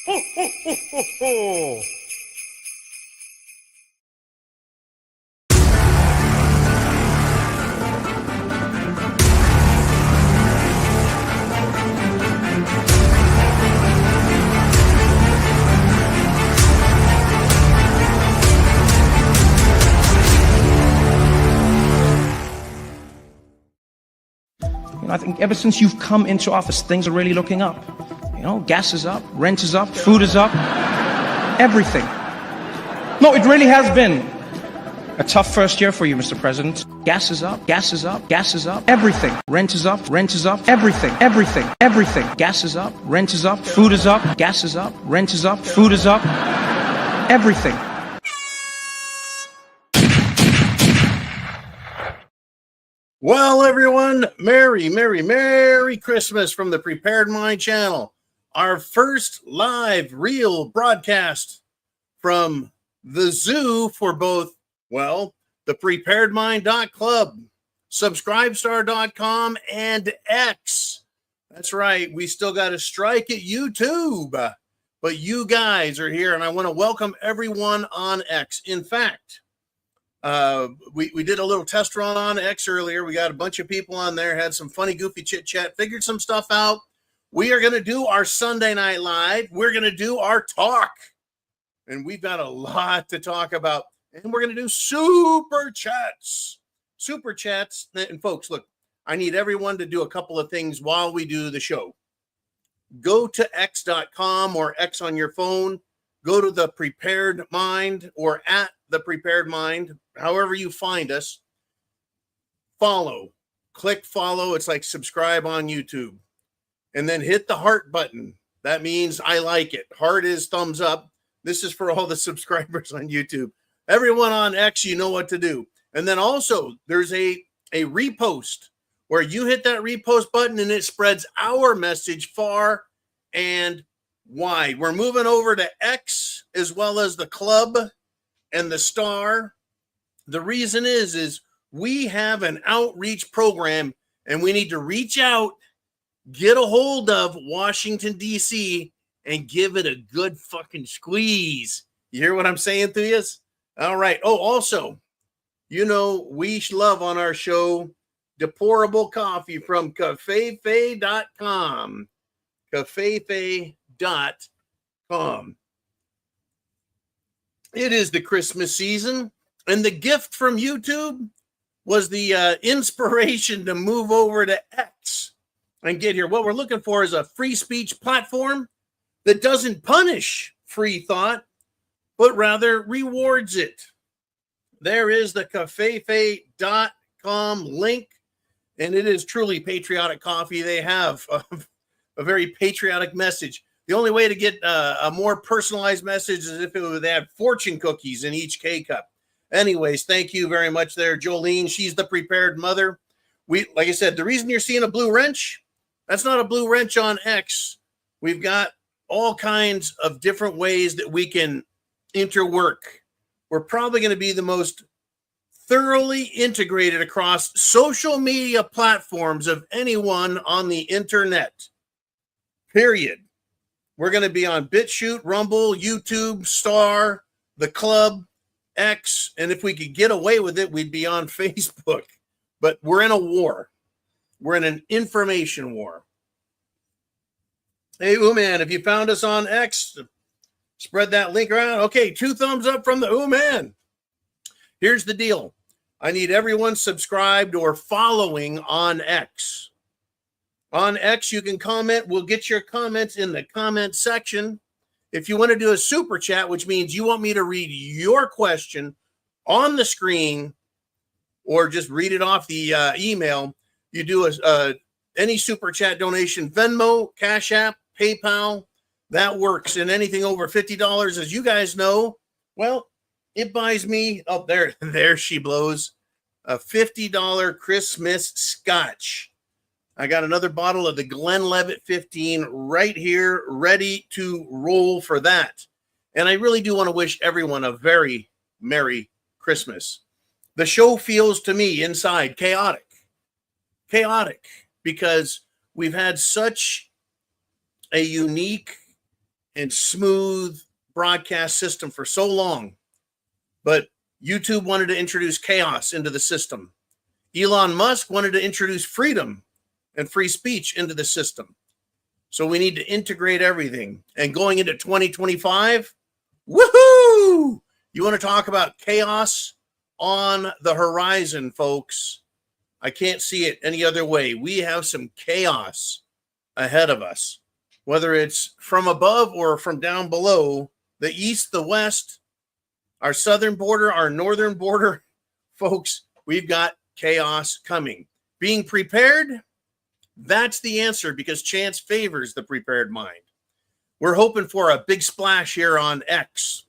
Ho, ho, ho, ho, ho. I think ever since you've come into office, things are really looking up. Gas is up, rent is up, food is up, everything. No, it really has been a tough first year for you, Mr. President. Gas is up, gas is up, gas is up, everything. Rent is up, everything, everything, everything. Gas is up, rent is up, food is up, gas is up, rent is up, food is up, everything. Well, everyone, Merry Christmas from the Prepared Mind channel. Our first live real broadcast from the zoo for both, well, the thepreparedmind.club, subscribestar.com, and X. That's right. We still got a strike at YouTube, but you guys are here, and I want to welcome everyone on X. In fact, we did a little test run on X earlier. We got a bunch of people on there, had some funny, goofy chit chat, figured some stuff out. We are going to do our Sunday Night Live. We're going to do our talk, and we've got a lot to talk about. And we're going to do super chats. And folks, look, I need everyone to do a couple of things while we do the show. Go to x.com or X on your phone. Go to the Prepared Mind or at the Prepared Mind, however you find us. Follow. Click follow. It's like subscribe on YouTube. And then hit the heart button. That means I like it. Heart is thumbs up. This is for all the subscribers on YouTube. Everyone on X, you know what to do. And then also, there's a repost where you hit that repost button and it spreads our message far and wide. We're moving over to X as well as the club and the star. The reason is we have an outreach program and we need to reach out, get a hold of Washington, D.C., and give it a good fucking squeeze. You hear what I'm saying to you? All right. Oh, also, we love on our show deporable coffee from cafefe.com. Cafefe.com. It is the Christmas season, and the gift from YouTube was the inspiration to move over to X and get here. What we're looking for is a free speech platform that doesn't punish free thought, but rather rewards it. There is the cafefe.com link, and it is truly patriotic coffee. They have a very patriotic message. The only way to get a more personalized message is if they had fortune cookies in each K-cup. Anyways, thank you very much there, Jolene. She's the prepared mother. Like I said, the reason you're seeing a blue wrench, that's not a blue wrench on X. We've got all kinds of different ways that we can interwork. We're probably going to be the most thoroughly integrated across social media platforms of anyone on the internet. Period. We're going to be on BitChute, Rumble, YouTube, Star, the Club, X, and if we could get away with it, we'd be on Facebook. But we're in a war. We're in an information war. Hey, man, if you found us on X, spread that link around. Okay, 2 thumbs up from the man. Here's the deal. I need everyone subscribed or following on X. On X, you can comment. We'll get your comments in the comment section. If you want to do a super chat, which means you want me to read your question on the screen or just read it off the email, you do any super chat donation, Venmo, CashApp, PayPal, that works. And anything over $50, as you guys know, well, it buys me, oh, there she blows, a $50 Christmas scotch. I got another bottle of the Glenlivet 15 right here, ready to roll for that. And I really do want to wish everyone a very Merry Christmas. The show feels to me inside chaotic, because we've had such a unique and smooth broadcast system for so long, but YouTube wanted to introduce chaos into the system. Elon Musk wanted to introduce freedom and free speech into the system. So we need to integrate everything. And going into 2025, woohoo! You want to talk about chaos on the horizon, folks? I can't see it any other way. We have some chaos ahead of us, whether it's from above or from down below, the east, the west, our southern border, our northern border. Folks, we've got chaos coming. Being prepared, that's the answer, because chance favors the prepared mind. We're hoping for a big splash here on X.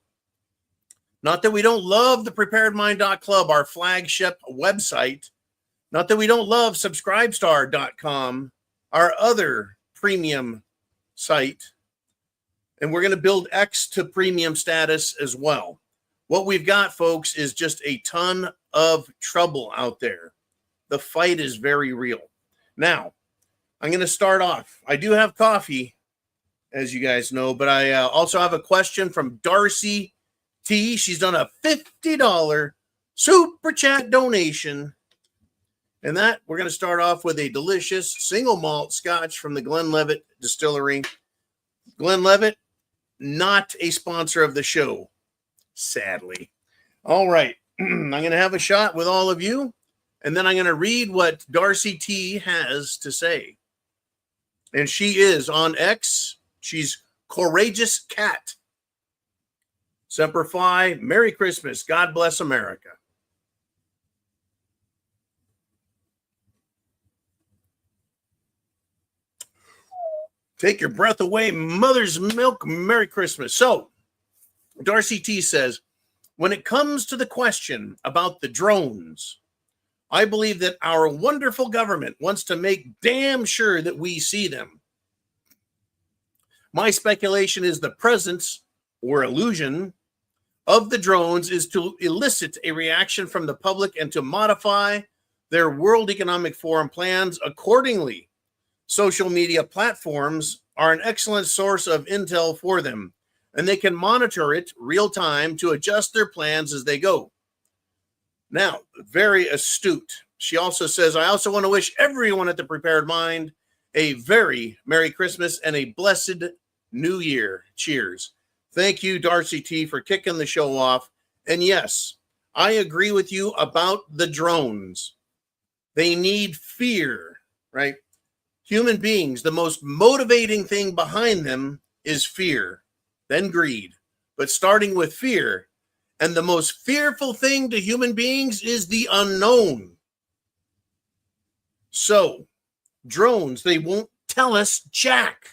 Not that we don't love the preparedmind.club, our flagship website. Not that we don't love subscribestar.com, our other premium site. And we're going to build X to premium status as well. What we've got, folks, is just a ton of trouble out there. The fight is very real. Now, I'm going to start off. I do have coffee, as you guys know, but I also have a question from Darcy T. She's done a $50 super chat donation. And that, we're going to start off with a delicious single malt scotch from the Glenlivet Distillery. Glenlivet, not a sponsor of the show, sadly. All right. I'm going to have a shot with all of you, and then I'm going to read what Darcy T has to say. And she is on X. She's Courageous Cat. Semper Fi. Merry Christmas. God bless America. Take your breath away, mother's milk. Merry Christmas. So, Darcy T says, when it comes to the question about the drones, I believe that our wonderful government wants to make damn sure that we see them. My speculation is the presence or illusion of the drones is to elicit a reaction from the public and to modify their World Economic Forum plans accordingly. Social media platforms are an excellent source of intel for them, and they can monitor it real time to adjust their plans as they go. Now, very astute. She also says, I also want to wish everyone at the Prepared Mind a very Merry Christmas and a blessed New Year. Cheers. Thank you, Darcy T, for kicking the show off. And yes, I agree with you about the drones. They need fear, right? Human beings, the most motivating thing behind them is fear, then greed. But starting with fear, and the most fearful thing to human beings is the unknown. So, drones, they won't tell us jack.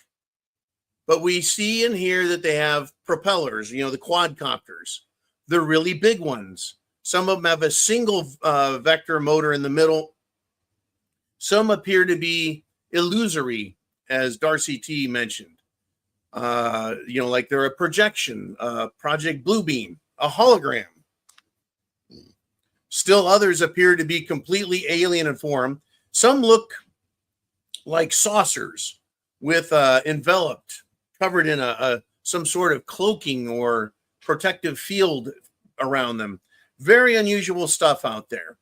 But we see and hear that they have propellers, the quadcopters. They're really big ones. Some of them have a single vector motor in the middle. Some appear to be illusory, as Darcy T mentioned. Like they're a projection, Project Bluebeam, a hologram. Still others appear to be completely alien in form. Some look like saucers with enveloped, covered in some sort of cloaking or protective field around them. Very unusual stuff out there.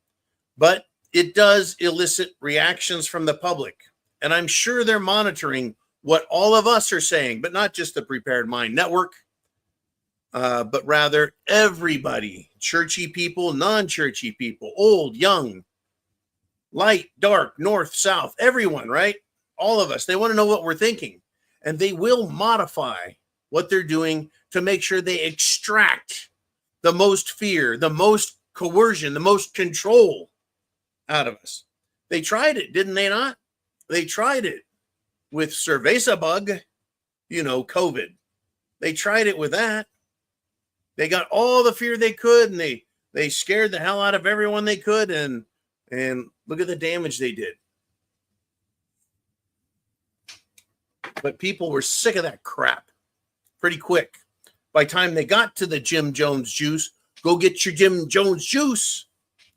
But it does elicit reactions from the public. And I'm sure they're monitoring what all of us are saying, but not just the Prepared Mind Network, but rather everybody, churchy people, non-churchy people, old, young, light, dark, north, south, everyone, right? All of us. They want to know what we're thinking. And they will modify what they're doing to make sure they extract the most fear, the most coercion, the most control out of us. They tried it, didn't they not? They tried it with cerveza bug, COVID. They tried it with that. They got all the fear they could, and they scared the hell out of everyone they could, and look at the damage they did. But people were sick of that crap pretty quick. By the time they got to the Jim Jones juice, go get your Jim Jones juice.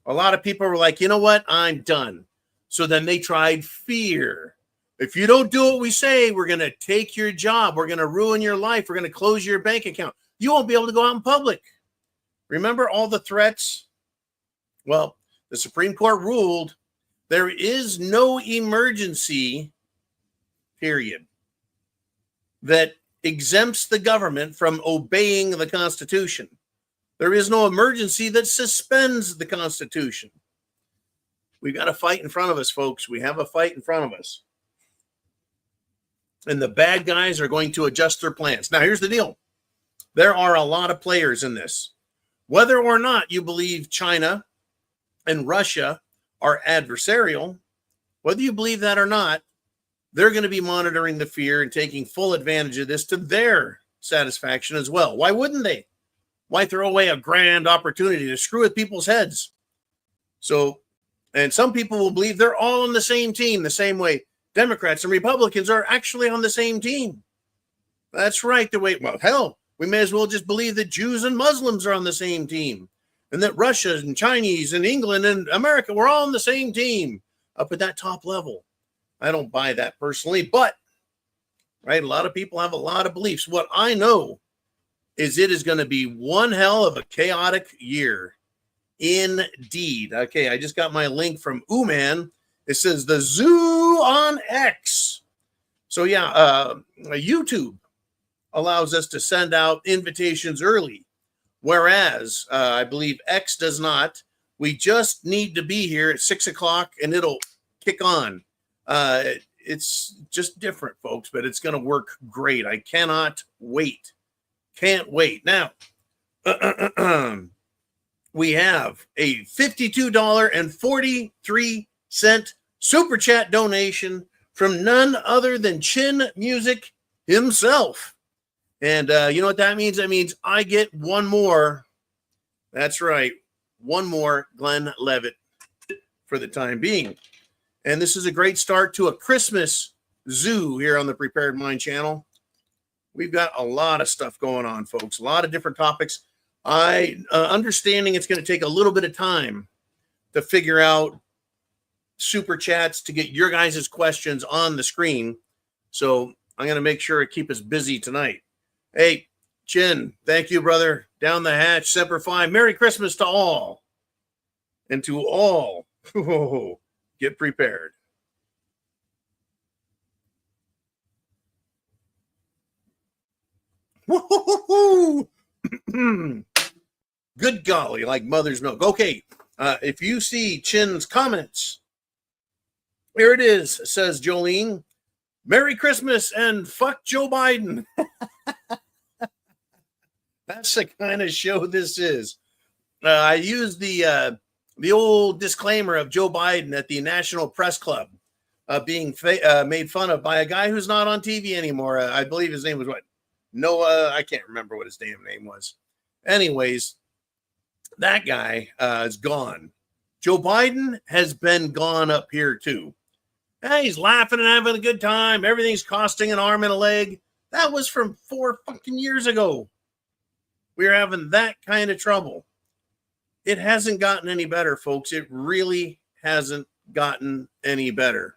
A lot of people were like, you know what? I'm done. So then they tried fear. If you don't do what we say, we're going to take your job. We're going to ruin your life. We're going to close your bank account. You won't be able to go out in public. Remember all the threats? Well, the Supreme Court ruled there is no emergency, period, that exempts the government from obeying the Constitution. There is no emergency that suspends the Constitution. We've got a fight in front of us, folks. We have a fight in front of us. And the bad guys are going to adjust their plans. Now, here's the deal. There are a lot of players in this. Whether or not you believe China and Russia are adversarial, whether you believe that or not, they're going to be monitoring the fear and taking full advantage of this to their satisfaction as well. Why wouldn't they? Why throw away a grand opportunity to screw with people's heads? So, and some people will believe they're all on the same team, the same way Democrats and Republicans are actually on the same team. That's right. Well, hell, we may as well just believe that Jews and Muslims are on the same team, and that Russia and Chinese and England and America, we're all on the same team up at that top level. I don't buy that personally, but right, a lot of people have a lot of beliefs. What I know is it is going to be one hell of a chaotic year. Indeed. Okay, I just got my link from Uman. It says the zoo on X. So yeah, YouTube allows us to send out invitations early, whereas I believe X does not. We just need to be here at 6 o'clock and it'll kick on. It's just different, folks, but it's going to work great. I cannot wait. Can't wait. Now, we have a $52.43 super chat donation from none other than Chin Music himself. And you know what that means? That means I get one more. That's right. One more Glenn Levitt for the time being. And this is a great start to a Christmas zoo here on the Prepared Mind channel. We've got a lot of stuff going on, folks. A lot of different topics. Understanding it's going to take a little bit of time to figure out super chats to get your guys' questions on the screen. So I'm going to make sure I keep us busy tonight. Hey, Chin, thank you, brother. Down the hatch, Semper Fi. Merry Christmas to all. And to all, get prepared. Woo-hoo-hoo-hoo. Good golly, like mother's milk. Okay, if you see Chin's comments, here it is, says Jolene. Merry Christmas and fuck Joe Biden. That's the kind of show this is. I used the old disclaimer of Joe Biden at the National Press Club being made fun of by a guy who's not on TV anymore. I believe his name was what? Noah, I can't remember what his damn name was. Anyways, that guy is gone. Joe Biden has been gone up here too. Hey, he's laughing and having a good time. Everything's costing an arm and a leg. That was from 4 fucking years ago. We were having that kind of trouble. It hasn't gotten any better, folks. It really hasn't gotten any better.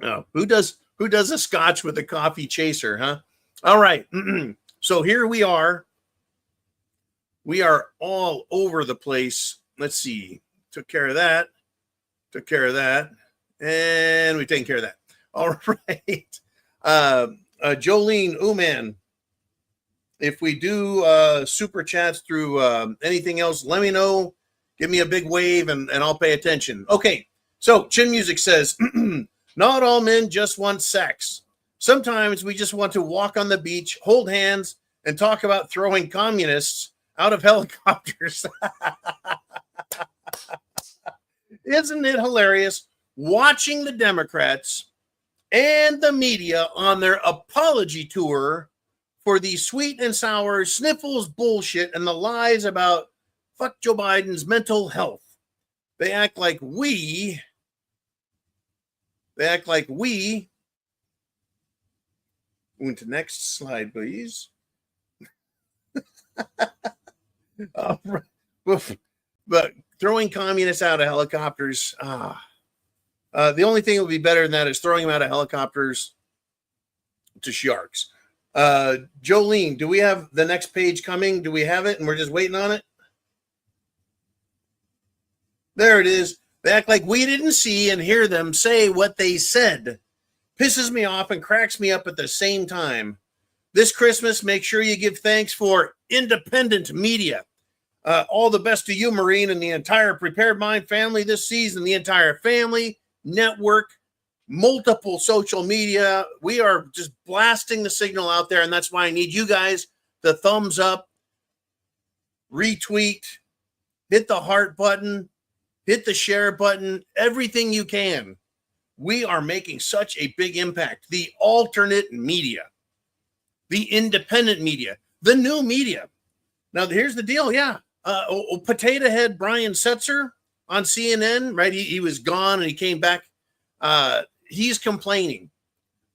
Oh, who does a scotch with a coffee chaser, huh? All right. So here we are. We are all over the place. Let's see. Took care of that. And we've taken care of that. All right. Jolene Uman, if we do super chats through anything else, let me know. Give me a big wave and I'll pay attention. Okay. So Chin Music says, not all men just want sex. Sometimes we just want to walk on the beach, hold hands, and talk about throwing communists out of helicopters. Isn't it hilarious watching the Democrats and the media on their apology tour for the sweet and sour sniffles bullshit and the lies about fuck Joe Biden's mental health? They act like we Went to next slide, please. All right. But throwing communists out of helicopters, The only thing that would be better than that is throwing them out of helicopters to sharks. Jolene, do we have the next page coming? Do we have it and we're just waiting on it? There it is. They act like we didn't see and hear them say what they said. Pisses me off and cracks me up at the same time. This Christmas, make sure you give thanks for independent media. All the best to you, Maureen, and the entire Prepared Mind family this season, the entire family, network, multiple social media. We are just blasting the signal out there, and that's why I need you guys to thumbs up, retweet, hit the heart button, hit the share button, everything you can. We are making such a big impact. The alternate media, the independent media, the new media. Now, here's the deal. Yeah. Potato Head Brian Setzer on CNN, right? He was gone and he came back. He's complaining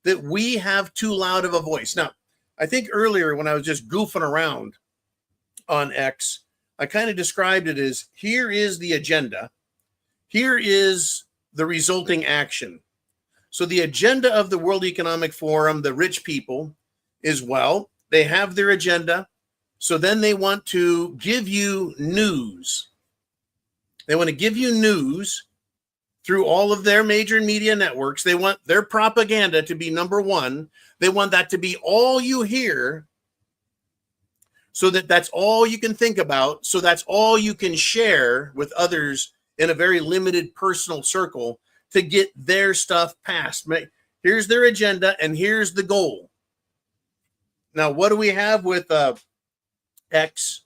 that we have too loud of a voice. Now, I think earlier when I was just goofing around on X, I kind of described it as here is the agenda. Here is the resulting action. So the agenda of the World Economic Forum, the rich people, is, well, they have their agenda. So then they want to give you news. They want to give you news through all of their major media networks. They want their propaganda to be number one. They want that to be all you hear, so that that's all you can think about. So that's all you can share with others in a very limited personal circle to get their stuff passed. Here's their agenda and here's the goal. Now, what do we have with X,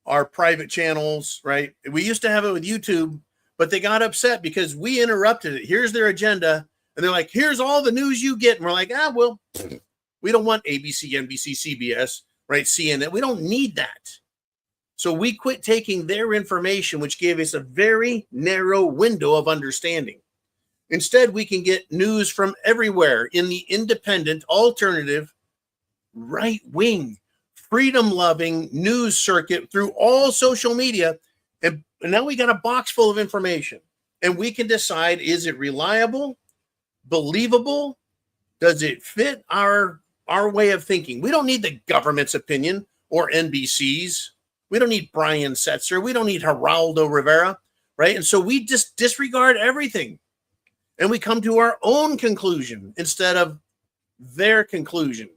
our private channels, right? We used to have it with YouTube, but they got upset because we interrupted it. Here's their agenda. And they're like, here's all the news you get. And we're like, well, we don't want ABC, NBC, CBS, right? CNN. We don't need that. So we quit taking their information, which gave us a very narrow window of understanding. Instead, we can get news from everywhere in the independent, alternative, right-wing, freedom-loving news circuit through all social media. And now we got a box full of information. And we can decide, is it reliable, believable? Does it fit our way of thinking? We don't need the government's opinion or NBC's. We don't need Brian Setzer. We don't need Geraldo Rivera, right? And so we just disregard everything. And we come to our own conclusion instead of their conclusion.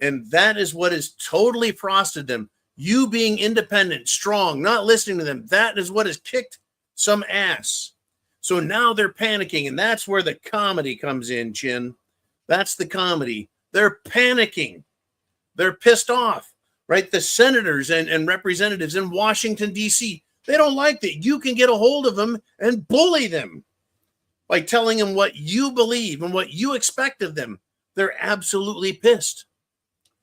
And that is what has totally frosted them. You being independent, strong, not listening to them, that is what has kicked some ass. So now they're panicking, and that's where the comedy comes in, Chin. That's the comedy. They're panicking. They're pissed off, right? The senators and representatives in Washington, D.C., they don't like that. You can get a hold of them and bully them by telling them what you believe and what you expect of them. They're absolutely pissed.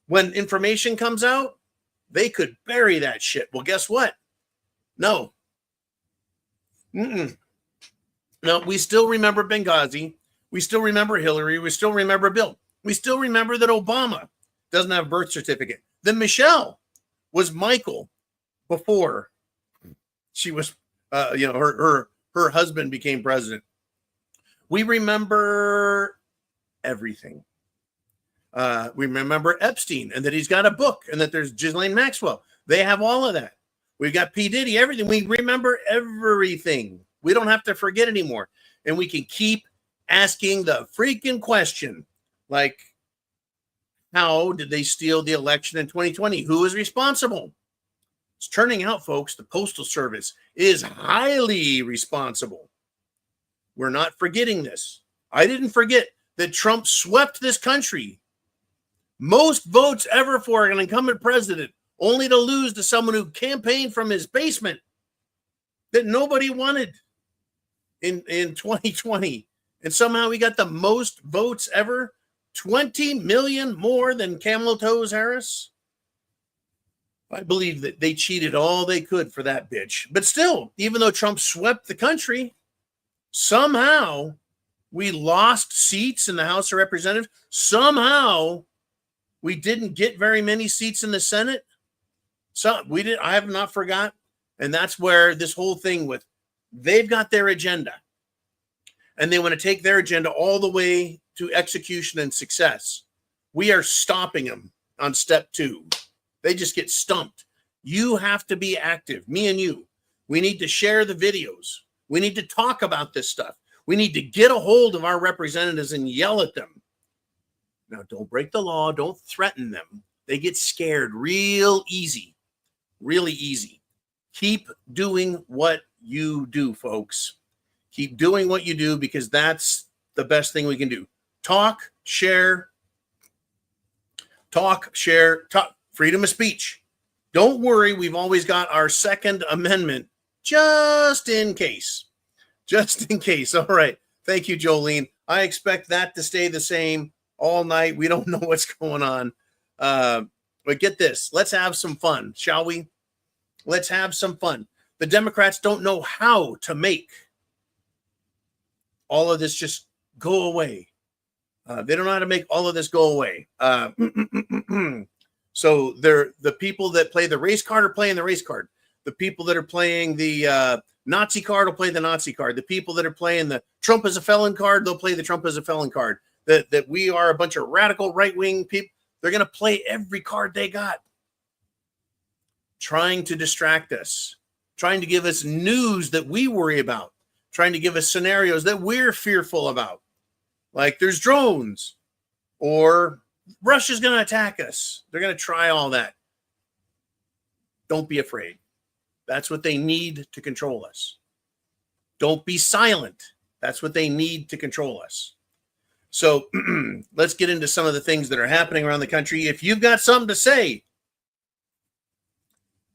When information comes out, they could bury that shit. Well, guess what? No. No, we still remember Benghazi. We still remember Hillary. We still remember Bill. We still remember that Obama doesn't have a birth certificate. Then Michelle was Michael before she was, her husband became president. We remember everything. We remember Epstein and that he's got a book and that there's Ghislaine Maxwell. They have all of that. We've got P. Diddy, everything. We remember everything. We don't have to forget anymore. And we can keep asking the freaking question, like, how did they steal the election in 2020? Who is responsible? It's turning out, folks, the Postal Service is highly responsible. We're not forgetting this. I didn't forget that Trump swept this country. Most votes ever for an incumbent president, only to lose to someone who campaigned from his basement that nobody wanted in 2020. And somehow we got the most votes ever, 20 million more than Kamala Harris. I believe that they cheated all they could for that bitch. But still, even though Trump swept the country, somehow we lost seats in the House of Representatives. Somehow we didn't get very many seats in the Senate. So we did. I have not forgot. And that's where this whole thing with, they've got their agenda. and they want to take their agenda all the way to execution and success. We are stopping them on step 2. They just get stumped. You have to be active, me and you. We need to share the videos. We need to talk about this stuff. We need to get a hold of our representatives and yell at them. Now, don't break the law. Don't threaten them. They get scared real easy, really easy. Keep doing what you do, folks. Keep doing what you do, because that's the best thing we can do. Talk, share. Talk, share, talk. Freedom of speech. Don't worry, we've always got our Second Amendment just in case. Just in case. All right. Thank you, Jolene. I expect that to stay the same all night. We don't know what's going on. But get this. Let's have some fun, shall we? Let's have some fun. The Democrats don't know how to make all of this just go away. They don't know how to make all of this go away. So they're the people that play the race card are playing the race card. The people that are playing the Nazi card will play the Nazi card. The people that are playing the Trump as a felon card, they'll play the Trump as a felon card. That we are a bunch of radical right-wing people. They're going to play every card they got, trying to distract us, trying to give us news that we worry about, trying to give us scenarios that we're fearful about. Like there's drones, or Russia's going to attack us. They're going to try all that. Don't be afraid. That's what they need to control us. Don't be silent. That's what they need to control us. So let's get into some of the things that are happening around the country. If you've got something to say,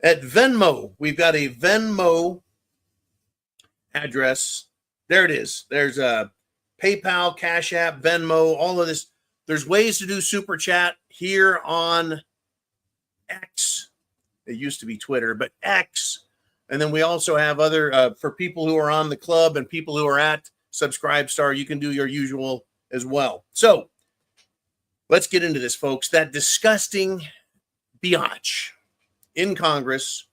at Venmo, we've got a Venmo address. There it is. There's a PayPal, CashApp, Venmo, all of this. There's ways to do super chat here on X. It used to be Twitter, but X. And then we also have other, for people who are on the club and people who are at Subscribestar, you can do your usual as well. So let's get into this, folks. That disgusting biatch in Congress.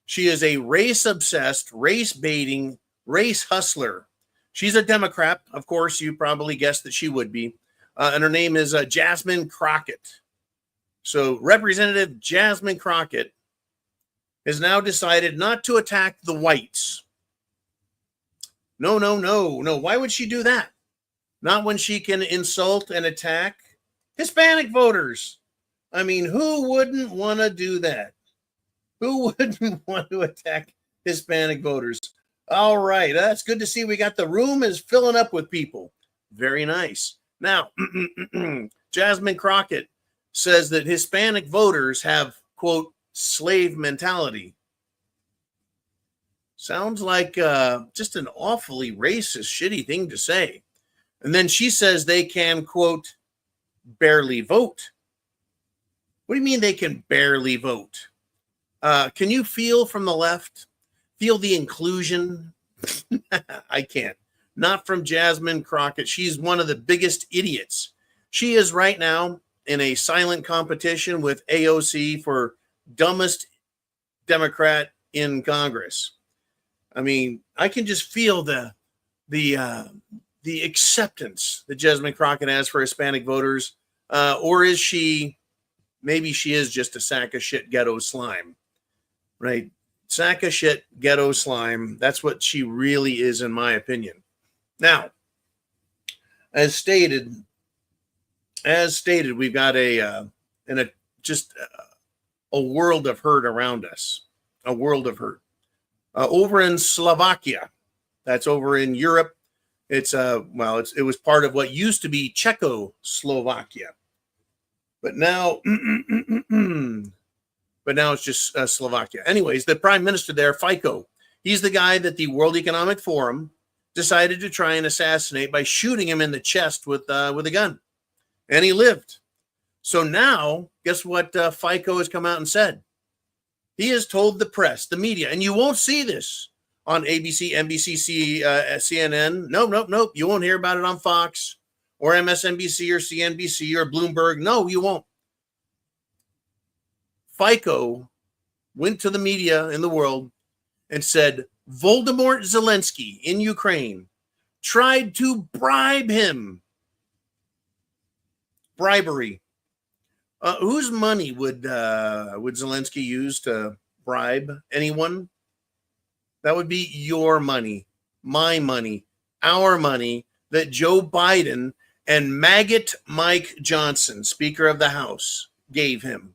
She is a race-obsessed, race-baiting, race hustler. She's a Democrat. Of course, you probably guessed that she would be. And her name is Jasmine Crockett. So Representative Jasmine Crockett has now decided not to attack the whites. No. Why would she do that? Not when she can insult and attack Hispanic voters. I mean, who wouldn't want to do that? Who wouldn't want to attack Hispanic voters? All right, that's good to see. We got the room is filling up with people. Very nice. Now, Jasmine Crockett says that Hispanic voters have, quote, slave mentality. Sounds like just an awfully racist, shitty thing to say. And then she says they can, quote, barely vote. What do you mean they can barely vote? Can you feel from the left? Feel the inclusion? I can't. Not from Jasmine Crockett. She's one of the biggest idiots. She is right now in a silent competition with AOC for dumbest Democrat in Congress. I mean, I can just feel the acceptance that Jasmine Crockett has for Hispanic voters. Or is she, maybe she is just a sack of shit ghetto slime, right? Sack of shit ghetto slime. That's what she really is, in my opinion. Now, as stated, we've got a world of hurt around us, a world of hurt. Over in Slovakia, that's over in Europe. It was part of what used to be Czechoslovakia, but now it's just Slovakia. Anyways, the prime minister there, Fico, he's the guy that the World Economic Forum decided to try and assassinate by shooting him in the chest with a gun, and he lived. So now, guess what Fico has come out and said? He has told the press, the media, and you won't see this on ABC, NBC, CNN. Nope. You won't hear about it on Fox or MSNBC or CNBC or Bloomberg. No, you won't. Fico went to the media in the world and said, Volodymyr Zelensky in Ukraine tried to bribe him. Bribery. Whose money would Zelensky use to bribe anyone? That would be your money, my money, our money that Joe Biden and maggot Mike Johnson, Speaker of the House, gave him.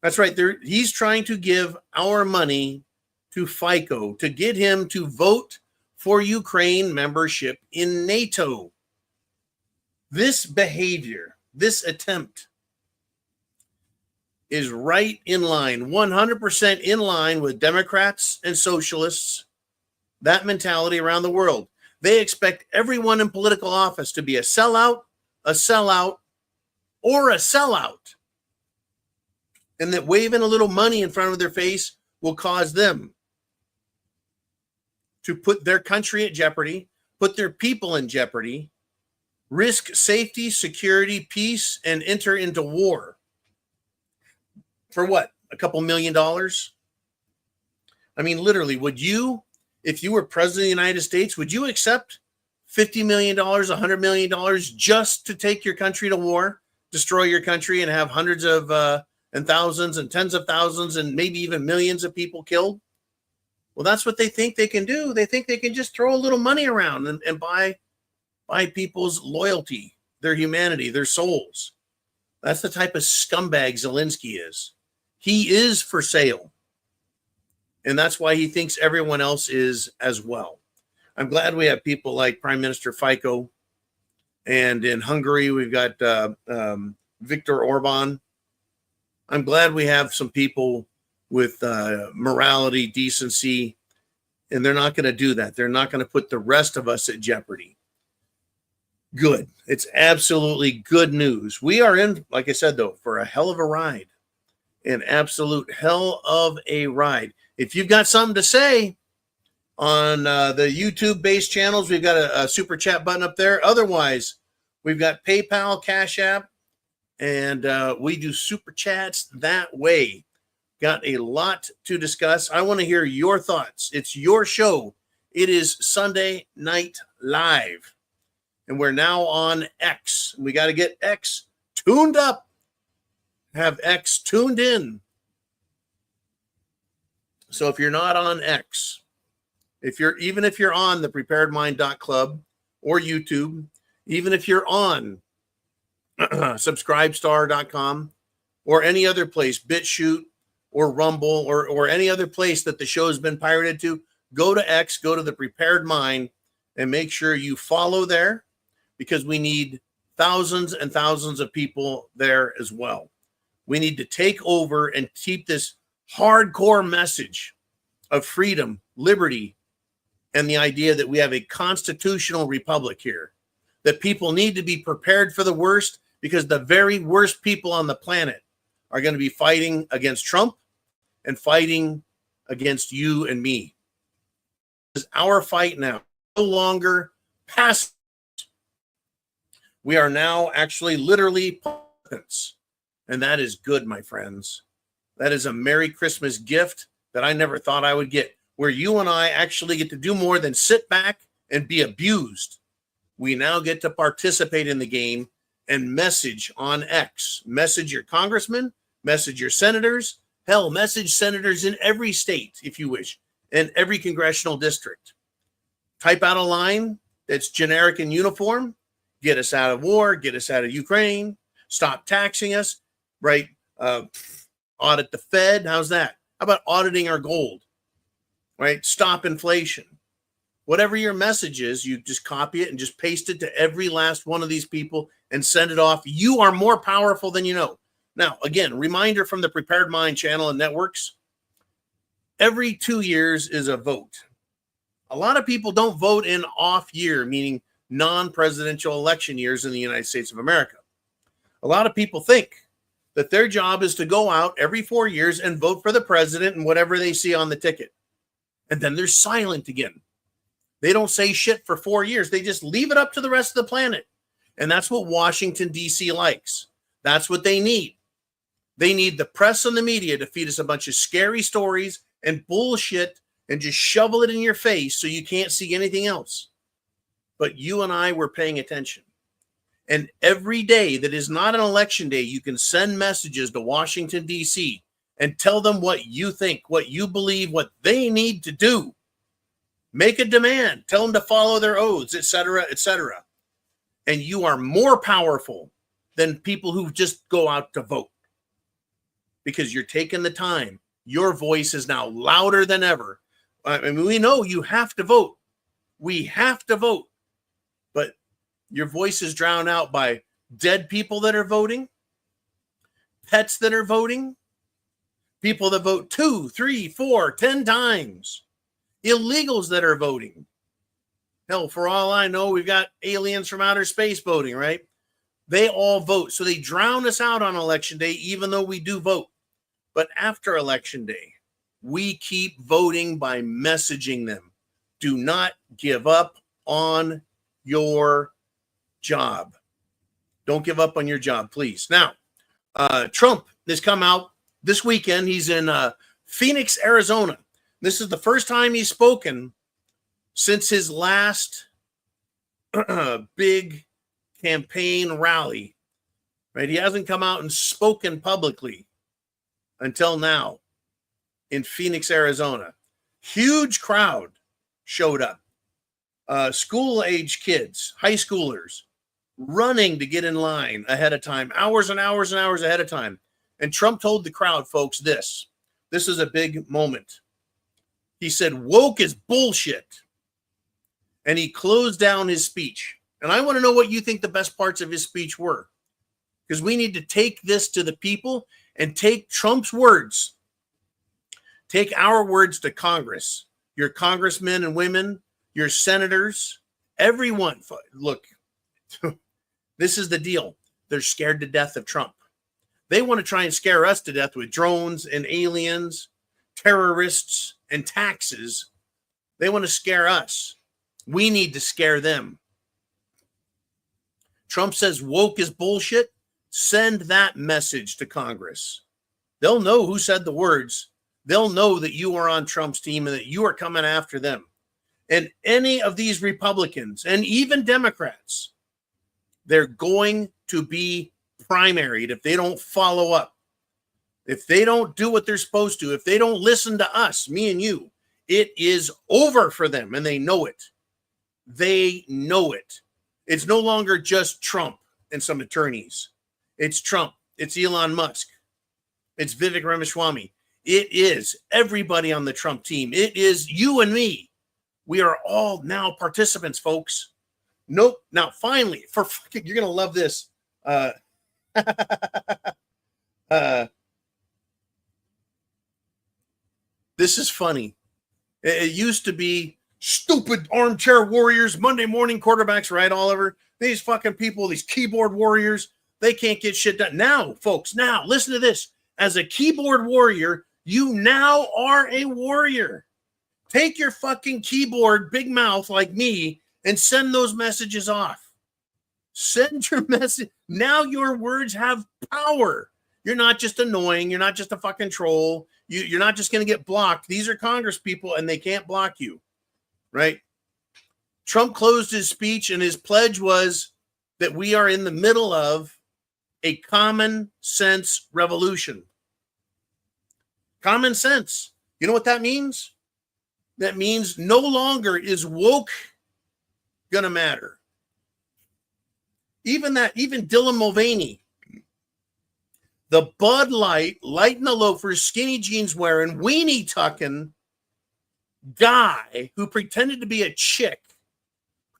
That's right. He's trying to give our money to FICO to get him to vote for Ukraine membership in NATO. This behavior, this attempt, is right in line, 100% in line with Democrats and socialists, that mentality around the world. They expect everyone in political office to be a sellout, or a sellout. And that waving a little money in front of their face will cause them to put their country at jeopardy, put their people in jeopardy, risk safety, security, peace, and enter into war. For what? A couple $1 million? I mean, literally, would you, if you were president of the United States, would you accept $50 million, $100 million just to take your country to war, destroy your country, and have hundreds of and thousands and tens of thousands and maybe even millions of people killed? Well, that's what they think they can do. They think they can just throw a little money around and buy people's loyalty, their humanity, their souls. That's the type of scumbag Zelensky is. He is for sale. And that's why he thinks everyone else is as well. I'm glad we have people like Prime Minister Fico. And in Hungary, we've got Viktor Orban. I'm glad we have some people with morality, decency, and they're not going to do that. They're not going to put the rest of us at jeopardy. Good. It's absolutely good news. We are in, like I said, though, for a hell of a ride. An absolute hell of a ride. If you've got something to say on the YouTube-based channels, we've got a super chat button up there. Otherwise, we've got PayPal, Cash App, and we do super chats that way. Got a lot to discuss. I want to hear your thoughts. It's your show. It is Sunday Night Live. And we're now on X. We got to get X tuned up. Have X tuned in. So if you're not on X, even if you're on the preparedmind.club or YouTube, even if you're on subscribestar.com or any other place, BitChute or Rumble or any other place that the show has been pirated to, go to X, go to the Prepared Mind, and make sure you follow there, because we need thousands and thousands of people there as well. We need to take over and keep this hardcore message of freedom, liberty, and the idea that we have a constitutional republic here, that people need to be prepared for the worst, because the very worst people on the planet are going to be fighting against Trump and fighting against you and me. This is our fight now. No longer passive. We are now actually literally participants. And that is good, my friends. That is a Merry Christmas gift that I never thought I would get, where you and I actually get to do more than sit back and be abused. We now get to participate in the game and message on X. Message your congressmen, message your senators, hell, message senators in every state, if you wish, in every congressional district. Type out a line that's generic and uniform. Get us out of war, get us out of Ukraine, stop taxing us, right? Audit the Fed. How's that? How about auditing our gold, right? Stop inflation. Whatever your message is, you just copy it and just paste it to every last one of these people and send it off. You are more powerful than you know. Now, again, reminder from the Prepared Mind channel and networks. Every 2 years is a vote. A lot of people don't vote in off year, meaning non-presidential election years in the United States of America. A lot of people think that their job is to go out every 4 years and vote for the president and whatever they see on the ticket. And then they're silent again. They don't say shit for 4 years. They just leave it up to the rest of the planet. And that's what Washington, D.C. likes. That's what they need. They need the press and the media to feed us a bunch of scary stories and bullshit and just shovel it in your face so you can't see anything else. but you and I were paying attention. And every day that is not an election day, you can send messages to Washington, D.C. and tell them what you think, what you believe, what they need to do. Make a demand. Tell them to follow their oaths, etc., etc. And you are more powerful than people who just go out to vote because you're taking the time. Your voice is now louder than ever. I mean, we know you have to vote. We have to vote. But your voice is drowned out by dead people that are voting, pets that are voting, people that vote 2, 3, 4, 10 times, illegals that are voting. Hell, for all I know, we've got aliens from outer space voting, right? They all vote. So they drown us out on election day, even though we do vote. But after election day, we keep voting by messaging them. Do not give up on your job. Don't give up on your job, please. Now, Trump has come out this weekend. He's in Phoenix, Arizona. This is the first time he's spoken since his last big campaign rally, right? He hasn't come out and spoken publicly until now in Phoenix, Arizona. Huge crowd showed up. School-age kids, high schoolers, running to get in line ahead of time, hours and hours and hours ahead of time. And Trump told the crowd, folks, this is a big moment. He said, woke is bullshit. And he closed down his speech. And I want to know what you think the best parts of his speech were. Because we need to take this to the people and take Trump's words. Take our words to Congress, your congressmen and women, your senators, everyone. Look, this is the deal. They're scared to death of Trump. They want to try and scare us to death with drones and aliens, terrorists, and taxes. They want to scare us. We need to scare them. Trump says woke is bullshit. Send that message to Congress. They'll know who said the words. They'll know that you are on Trump's team and that you are coming after them. And any of these Republicans and even Democrats, they're going to be primaried if they don't follow up. If they don't do what they're supposed to, if they don't listen to us, me and you, it is over for them, and they know it. They know it. It's no longer just Trump and some attorneys. It's Trump. It's Elon Musk. It's Vivek Ramaswamy. It is everybody on the Trump team. It is you and me. We are all now participants, folks. Nope. Now, finally, you're going to love this. This is funny. It used to be stupid armchair warriors, Monday morning quarterbacks, right, Oliver? These fucking people, these keyboard warriors, they can't get shit done. Now, folks, now, listen to this. As a keyboard warrior, you now are a warrior. Take your fucking keyboard, big mouth like me, and send those messages off. Send your message. Now your words have power. You're not just annoying. You're not just a fucking troll. You're not just going to get blocked. These are Congress people, and they can't block you, right? Trump closed his speech, and his pledge was that we are in the middle of a common sense revolution. Common sense. You know what that means? That means no longer is woke going to matter. Even Dylan Mulvaney, the Bud Light, light in the loafers, skinny jeans wearing, weenie tucking guy who pretended to be a chick,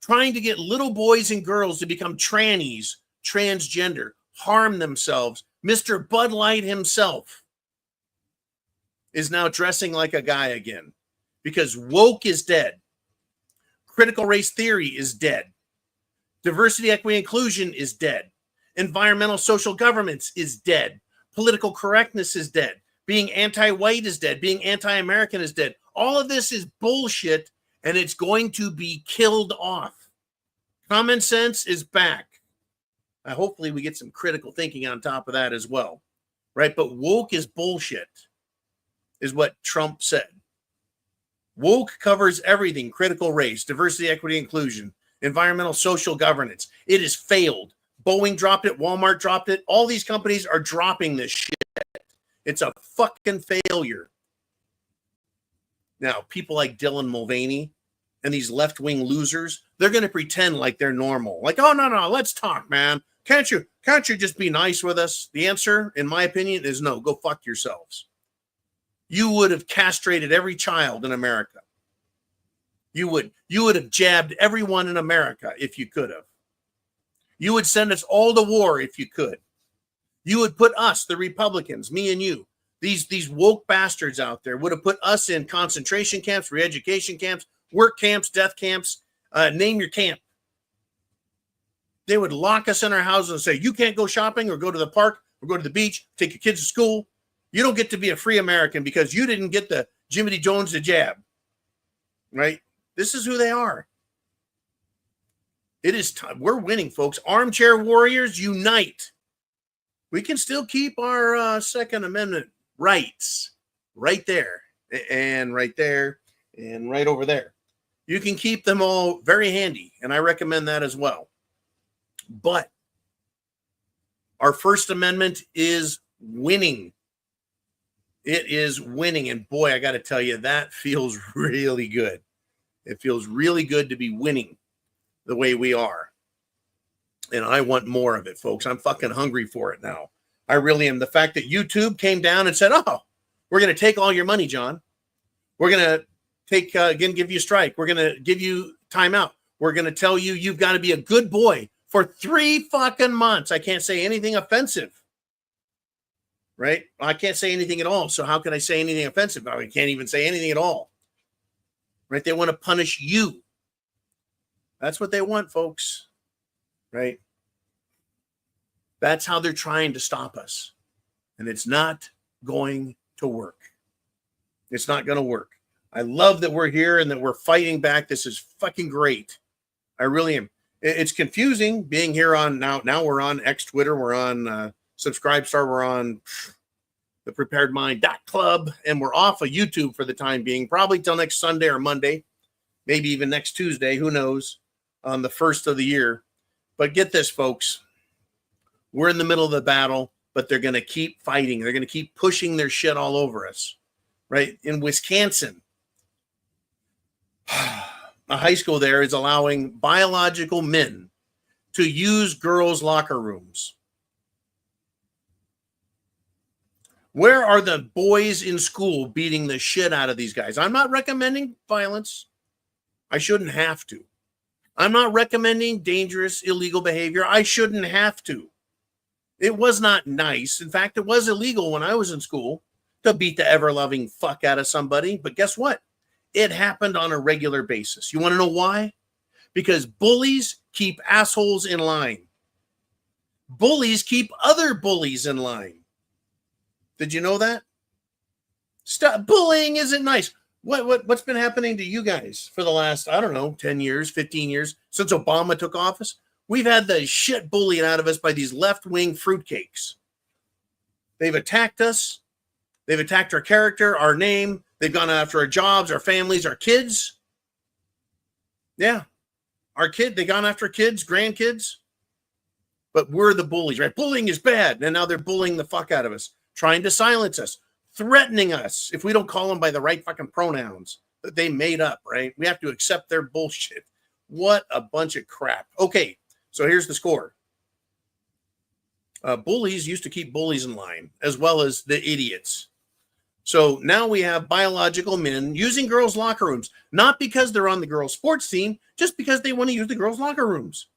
trying to get little boys and girls to become trannies, transgender, harm themselves. Mr. Bud Light himself is now dressing like a guy again because woke is dead. Critical race theory is dead. Diversity, equity, inclusion is dead. Environmental social governance is dead. Political correctness is dead. Being anti-white is dead. Being anti-American is dead. All of this is bullshit, and it's going to be killed off. Common sense is back. Hopefully we get some critical thinking on top of that as well, right? But woke is bullshit, is what Trump said. Woke covers everything: critical race, diversity, equity, inclusion. environmental social governance. It has failed. Boeing dropped it. Walmart dropped it. All these companies are dropping this shit. It's a fucking failure. Now, people like Dylan Mulvaney and these left-wing losers, they're going to pretend like they're normal. Like, oh, no, let's talk, man. Can't you just be nice with us? The answer, in my opinion, is no. Go fuck yourselves. You would have castrated every child in America. You would have jabbed everyone in America if you could have. You would send us all to war if you could. You would put us, the Republicans, me and you, these woke bastards out there would have put us in concentration camps, re-education camps, work camps, death camps, name your camp. They would lock us in our houses and say, you can't go shopping or go to the park or go to the beach, take your kids to school. You don't get to be a free American because you didn't get the Jiminy Jones to jab. Right? This is who they are. It is time. We're winning, folks. Armchair warriors, unite. We can still keep our Second Amendment rights right there and right there and right over there. You can keep them all very handy, and I recommend that as well. But our First Amendment is winning. It is winning. And boy, I got to tell you, that feels really good. It feels really good to be winning the way we are. And I want more of it, folks. I'm fucking hungry for it now. I really am. The fact that YouTube came down and said, oh, we're going to take all your money, John. We're going to take, again, give you a strike. We're going to give you timeout. We're going to tell you you've got to be a good boy for 3 fucking months. I can't say anything offensive. Right? I can't say anything at all. So how can I say anything offensive? I can't even say anything at all. Right? They want to punish you. That's what they want, folks. Right? That's how they're trying to stop us. And it's not going to work. It's not going to work. I love that we're here and that we're fighting back. This is fucking great. I really am. It's confusing being here on now we're on X Twitter. We're on Subscribestar. We're on thepreparedmind.club. And we're off of YouTube for the time being, probably till next Sunday or Monday, maybe even next Tuesday. Who knows? On the first of the year. But get this, folks. We're in the middle of the battle, but they're going to keep fighting. They're going to keep pushing their shit all over us. Right? In Wisconsin, a high school there is allowing biological men to use girls' locker rooms. Where are the boys in school beating the shit out of these guys? I'm not recommending violence. I shouldn't have to. I'm not recommending dangerous, illegal behavior. I shouldn't have to. It was not nice. In fact, it was illegal when I was in school to beat the ever-loving fuck out of somebody. But guess what? It happened on a regular basis. You want to know why? Because bullies keep assholes in line. Bullies keep other bullies in line. Did you know that? Stop. Bullying isn't nice. What's been happening to you guys for the last, 10 years, 15 years, since Obama took office? We've had the shit bullied out of us by these left-wing fruitcakes. They've attacked us. They've attacked our character, our name. They've gone after our jobs, our families, our kids. Yeah. They've gone after kids, grandkids. But we're the bullies, right? Bullying is bad. And now they're bullying the fuck out of us, trying to silence us, threatening us if we don't call them by the right fucking pronouns that they made up, right? We have to accept their bullshit. What a bunch of crap. Okay, so here's the score. Bullies used to keep bullies in line, as well as the idiots. So now we have biological men using girls' locker rooms, not because they're on the girls' sports team, just because they want to use the girls' locker rooms,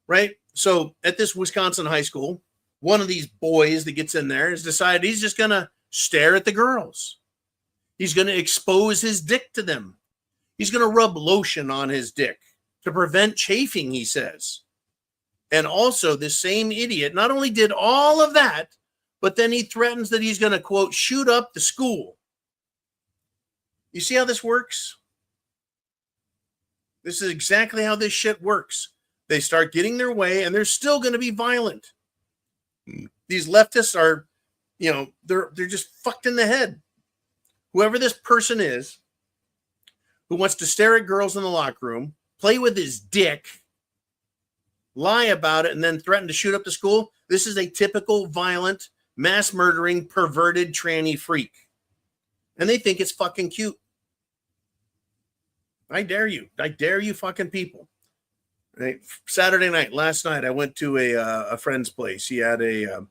right? So at this Wisconsin high school, one of these boys that gets in there has decided he's just going to stare at the girls. He's going to expose his dick to them. He's going to rub lotion on his dick to prevent chafing, he says. And also, this same idiot not only did all of that, but then he threatens that he's going to, quote, shoot up the school. You see how this works? This is exactly how this shit works. They start getting their way, and they're still going to be violent. These leftists are, they're just fucked in the head. Whoever this person is who wants to stare at girls in the locker room, play with his dick, lie about it, and then threaten to shoot up the school. This is a typical violent, mass murdering, perverted tranny freak. And they think it's fucking cute. I dare you. I dare you fucking people. Right? Saturday night, last night, I went to a friend's place. He had a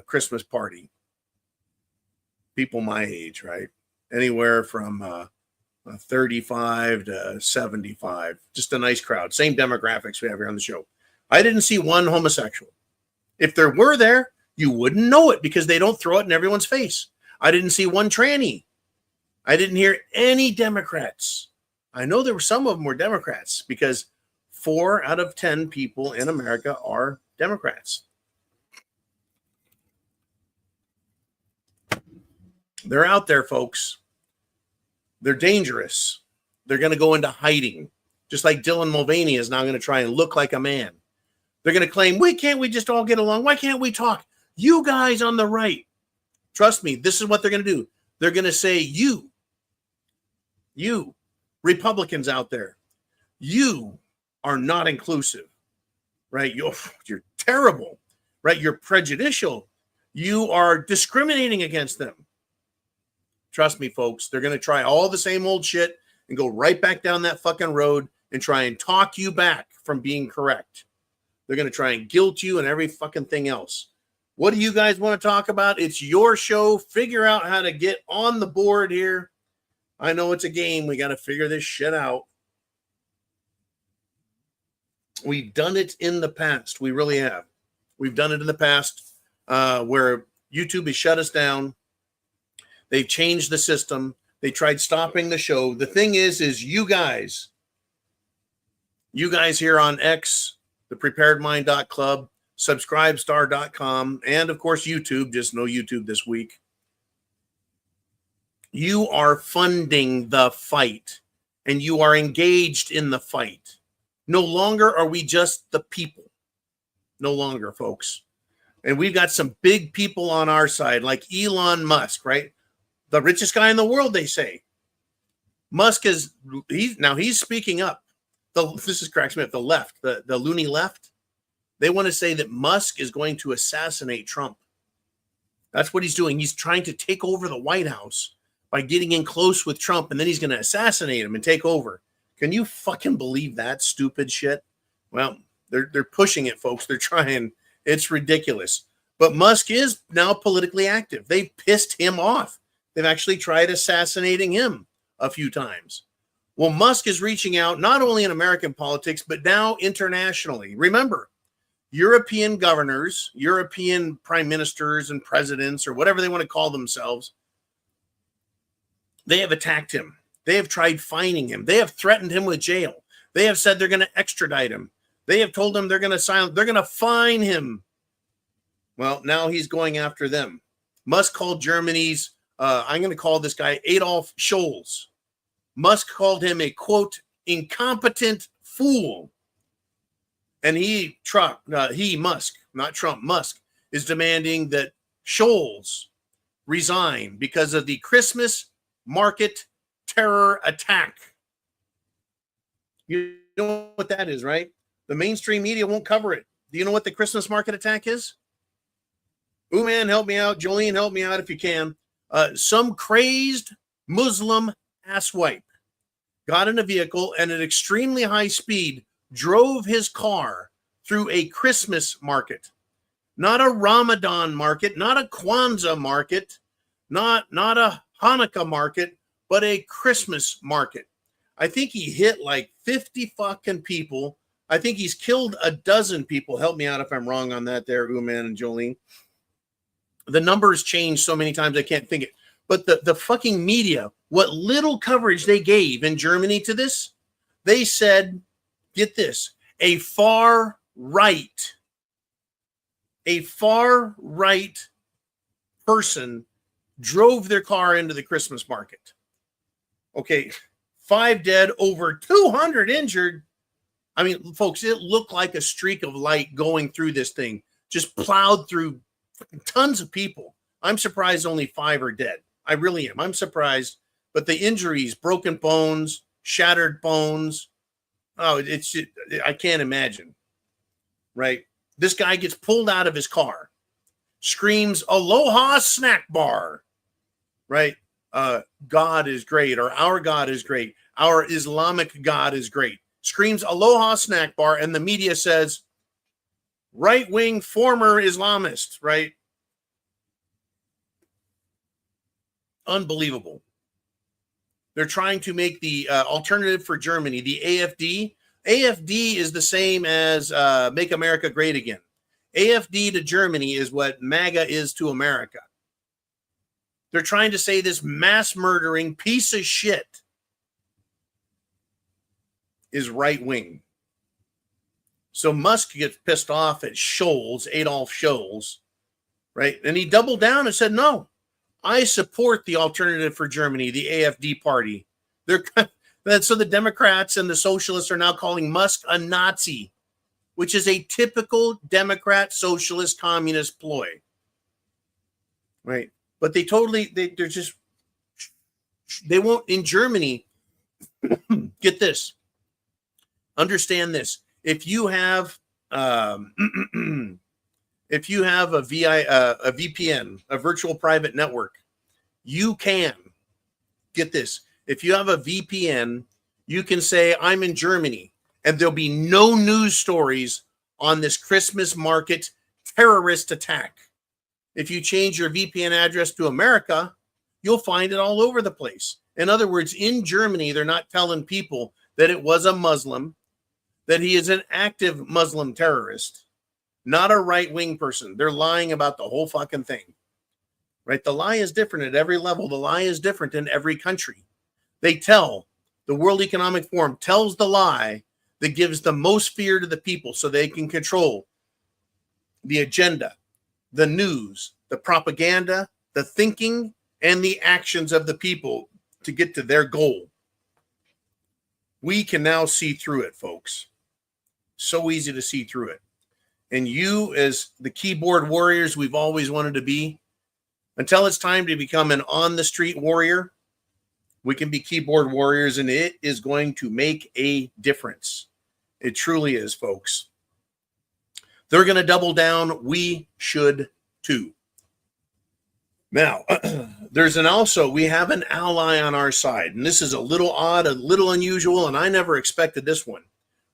Christmas party. People my age, right? Anywhere from 35 to 75. Just a nice crowd. Same demographics we have here on the show. I didn't see one homosexual. If there were there, you wouldn't know it because they don't throw it in everyone's face. I didn't see one tranny. I didn't hear any Democrats. I know there were some of them were Democrats because 4 out of 10 people in America are Democrats. They're out there, folks. They're dangerous. They're going to go into hiding, just like Dylan Mulvaney is now going to try and look like a man. They're going to claim, why can't we just all get along? Why can't we talk? You guys on the right, trust me, this is what they're going to do. They're going to say, you Republicans out there, you are not inclusive, right? You're terrible, right? You're prejudicial. You are discriminating against them. Trust me, folks, they're going to try all the same old shit and go right back down that fucking road and try and talk you back from being correct. They're going to try and guilt you and every fucking thing else. What do you guys want to talk about? It's your show. Figure out how to get on the board here. I know it's a game. We got to figure this shit out. We've done it in the past. We really have. We've done it in the past where YouTube has shut us down. They've changed the system. They tried stopping the show. The thing is you guys here on X, thepreparedmind.club, subscribestar.com, and of course YouTube, just no YouTube this week. You are funding the fight and you are engaged in the fight. No longer are we just the people. No longer, folks. And we've got some big people on our side, like Elon Musk, right? The richest guy in the world, they say. Musk he's speaking up. This is cracks me up. The left, the loony left, they want to say that Musk is going to assassinate Trump. That's what he's doing. He's trying to take over the White House by getting in close with Trump, and then he's going to assassinate him and take over. Can you fucking believe that stupid shit? Well, they're pushing it, folks. They're trying. It's ridiculous. But Musk is now politically active. They've pissed him off. They've actually tried assassinating him a few times. Well, Musk is reaching out not only in American politics, but now internationally. Remember, European governors, European prime ministers and presidents, or whatever they want to call themselves, they have attacked him. They have tried fining him. They have threatened him with jail. They have said they're going to extradite him. They have told him they're going to fine him. Well, now he's going after them. Musk called Germany's, I'm going to call this guy Adolf Scholz. Musk called him a, quote, incompetent fool. And Musk, not Trump, Musk is demanding that Scholz resign because of the Christmas market terror attack. You know what that is, right? The mainstream media won't cover it. Do you know what the Christmas market attack is? Ooh, man, help me out. Jolene, help me out if you can. Some crazed Muslim asswipe got in a vehicle and at extremely high speed drove his car through a Christmas market. Not a Ramadan market, not a Kwanzaa market, not a Hanukkah market, but a Christmas market. I think he hit like 50 fucking people. I think he's killed a dozen people. Help me out if I'm wrong on that there, Uman and Jolene. The numbers changed so many times I can't think it. But the fucking media, what little coverage they gave in Germany to this, they said, get this, a far right person drove their car into the Christmas market. Okay, 5 dead, over 200 injured. I mean, folks, it looked like a streak of light going through this thing, just plowed through tons of people. I'm surprised only 5 are dead. I really am. I'm surprised. But the injuries, broken bones, shattered bones. Oh, I can't imagine. right? This guy gets pulled out of his car, screams, "Aloha snack bar," right? God is great, or our God is great. Our Islamic God is great. Screams, "Aloha snack bar," and the media says, right-wing former Islamist, right? Unbelievable. They're trying to make the alternative for Germany, the AfD. AfD is the same as Make America Great Again. AfD to Germany is what MAGA is to America. They're trying to say this mass murdering piece of shit is right-wing. So Musk gets pissed off at Scholz, Adolf Scholz, right? And he doubled down and said, no, I support the alternative for Germany, the AfD party. So the Democrats and the socialists are now calling Musk a Nazi, which is a typical Democrat, socialist, communist ploy, right? But they won't, in Germany, get this, understand this. If you have a VPN, a virtual private network, you can get this. If you have a VPN, you can say, I'm in Germany, and there'll be no news stories on this Christmas market terrorist attack. If you change your VPN address to America, you'll find it all over the place. In other words, in Germany, they're not telling people that it was a Muslim, that he is an active Muslim terrorist, not a right-wing person. They're lying about the whole fucking thing, right? The lie is different at every level. The lie is different in every country. They tell, the World Economic Forum tells the lie that gives the most fear to the people so they can control the agenda, the news, the propaganda, the thinking, and the actions of the people to get to their goal. We can now see through it, folks. So easy to see through it. And you, as the keyboard warriors we've always wanted to be, until it's time to become an on-the-street warrior, we can be keyboard warriors, and it is going to make a difference. It truly is, folks. They're going to double down. We should too. Now, we have an ally on our side, and this is a little odd, a little unusual, and I never expected this one,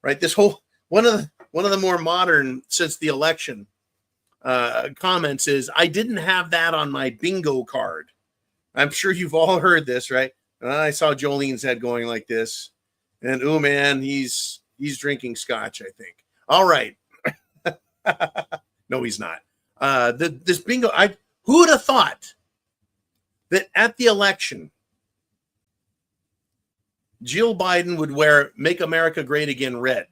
right? This whole, one of the more modern since the election comments is, I didn't have that on my bingo card. I'm sure you've all heard this, right? I saw Jolene's head going like this, and oh man, he's drinking scotch, I think. All right. No, he's not. This bingo, who would have thought that at the election, Jill Biden would wear Make America Great Again red?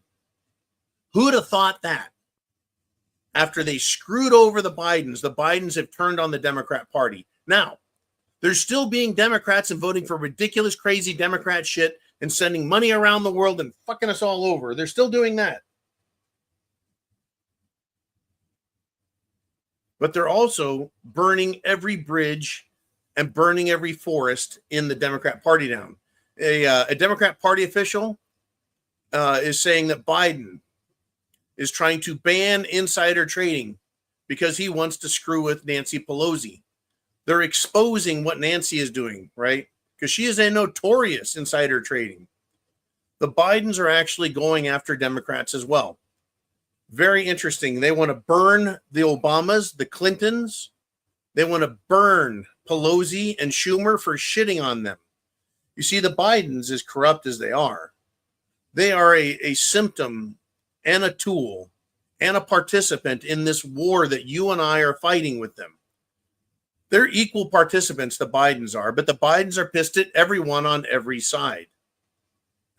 Who would have thought that? After they screwed over the Bidens have turned on the Democrat Party. Now, they're still being Democrats and voting for ridiculous, crazy Democrat shit and sending money around the world and fucking us all over. They're still doing that. But they're also burning every bridge and burning every forest in the Democrat Party down. A Democrat Party official is saying that Biden is trying to ban insider trading because he wants to screw with Nancy Pelosi. They're exposing what Nancy is doing, right? Because she is a notorious insider trading. The Bidens are actually going after Democrats as well. Very interesting. They want to burn the Obamas, the Clintons. They want to burn Pelosi and Schumer for shitting on them. You see, the Bidens, as corrupt as they are a symptom and a tool and a participant in this war that you and I are fighting with them. They're equal participants, the Bidens are, but the Bidens are pissed at everyone on every side,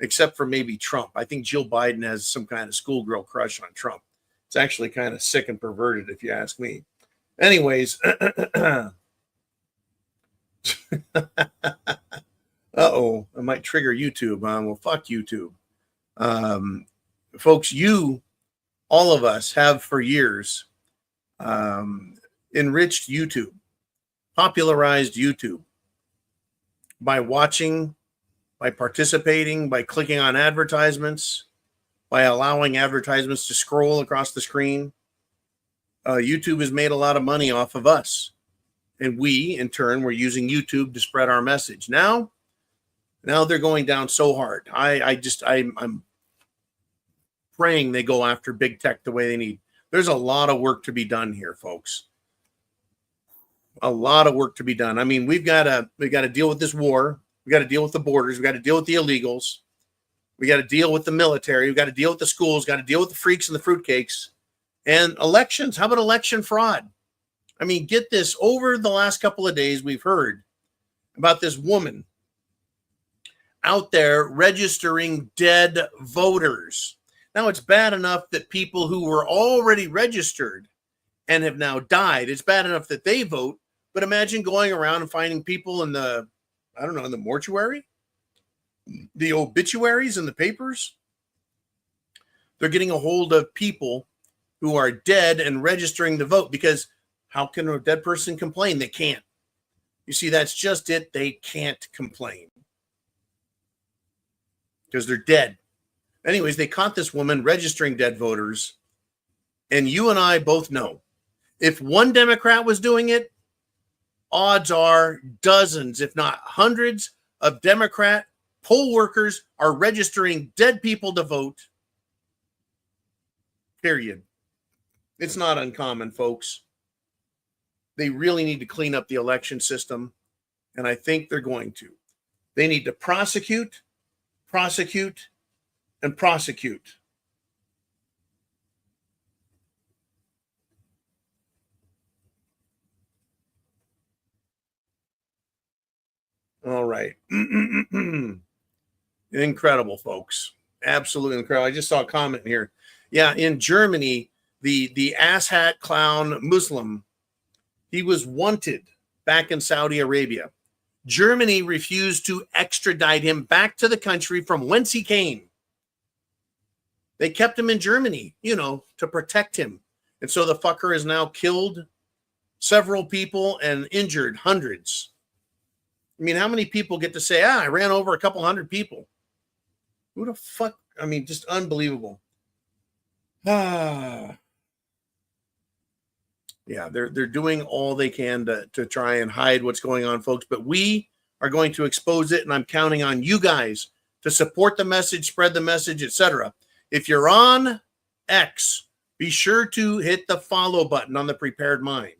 except for maybe Trump. I think Jill Biden has some kind of schoolgirl crush on Trump. It's actually kind of sick and perverted, if you ask me. Anyways, uh-oh, I might trigger YouTube. Well, fuck YouTube. Folks, all of us have for years enriched YouTube, popularized YouTube by watching, by participating, by clicking on advertisements, by allowing advertisements to scroll across the screen. YouTube has made a lot of money off of us. And we, in turn, were using YouTube to spread our message. Now they're going down so hard. I'm praying they go after big tech the way they need. There's a lot of work to be done here, folks. A lot of work to be done. I mean, we got to deal with this war. We got to deal with the borders. We got to deal with the illegals. We got to deal with the military. We got to deal with the schools. Got to deal with the freaks and the fruitcakes. And elections. How about election fraud? I mean, get this. Over the last couple of days, we've heard about this woman out there registering dead voters. Now, it's bad enough that people who were already registered and have now died, it's bad enough that they vote, but imagine going around and finding people in the, I don't know, in the mortuary, the obituaries in the papers. They're getting a hold of people who are dead and registering to vote, because how can a dead person complain? They can't. You see, that's just it. They can't complain because they're dead. Anyways, they caught this woman registering dead voters. And you and I both know, if one Democrat was doing it, odds are dozens, if not hundreds, of Democrat poll workers are registering dead people to vote. Period. It's not uncommon, folks. They really need to clean up the election system, and I think they're going to. They need to prosecute, and prosecute. All right. Incredible, folks. Absolutely incredible. I just saw a comment here. Yeah, in Germany, the asshat clown Muslim, he was wanted back in Saudi Arabia. Germany refused to extradite him back to the country from whence he came. They kept him in Germany, to protect him. And so the fucker has now killed several people and injured hundreds. I mean, how many people get to say, I ran over a couple hundred people? Who the fuck? I mean, just unbelievable. Yeah, they're doing all they can to try and hide what's going on, folks. But we are going to expose it, and I'm counting on you guys to support the message, spread the message, etc. If you're on X, be sure to hit the follow button on the Prepared Mind.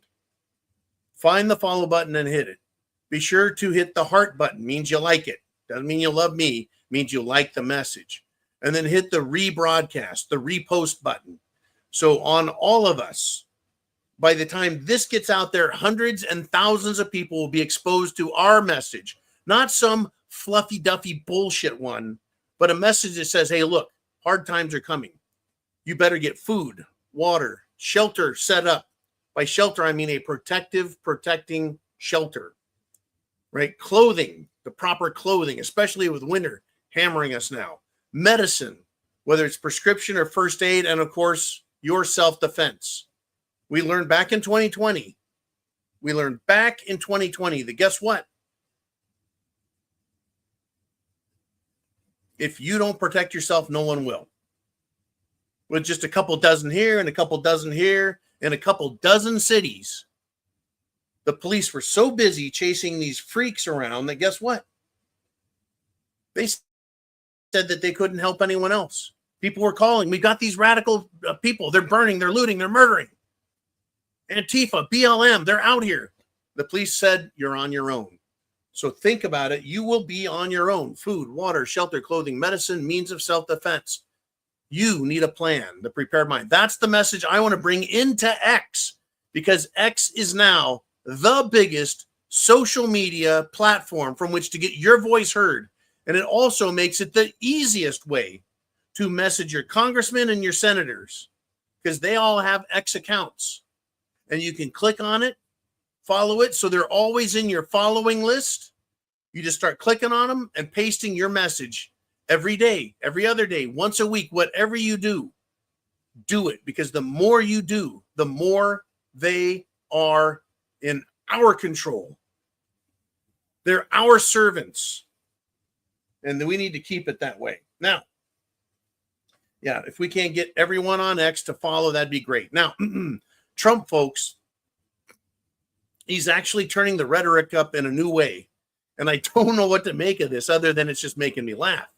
Find the follow button and hit it. Be sure to hit the heart button. Means you like it. Doesn't mean you love me. Means you like the message. And then hit the rebroadcast, the repost button. So on all of us, by the time this gets out there, hundreds and thousands of people will be exposed to our message. Not some fluffy duffy bullshit one, but a message that says, hey, look, hard times are coming. You better get food, water, shelter set up. By shelter, I mean a protecting shelter, right? Clothing, the proper clothing, especially with winter hammering us now. Medicine, whether it's prescription or first aid, and of course, your self-defense. We learned back in 2020. That guess what? If you don't protect yourself, no one will. With just a couple dozen here and a couple dozen here in a couple dozen cities, the police were so busy chasing these freaks around that guess what? They said that they couldn't help anyone else. People were calling. We got these radical people. They're burning, they're looting, they're murdering. Antifa, BLM, they're out here. The police said, you're on your own. So think about it. You will be on your own. Food, water, shelter, clothing, medicine, means of self-defense. You need a plan, the Prepared Mind. That's the message I want to bring into X, because X is now the biggest social media platform from which to get your voice heard. And it also makes it the easiest way to message your congressmen and your senators, because they all have X accounts. And you can click on it, follow it, so they're always in your following list. You just start clicking on them and pasting your message every day, every other day, once a week, whatever you do it. Because the more you do, the more they are in our control. They're our servants. And we need to keep it that way. Now, Yeah, if we can't get everyone on X to follow, that'd be great. Now, Trump, folks, he's actually turning the rhetoric up in a new way. And I don't know what to make of this other than it's just making me laugh.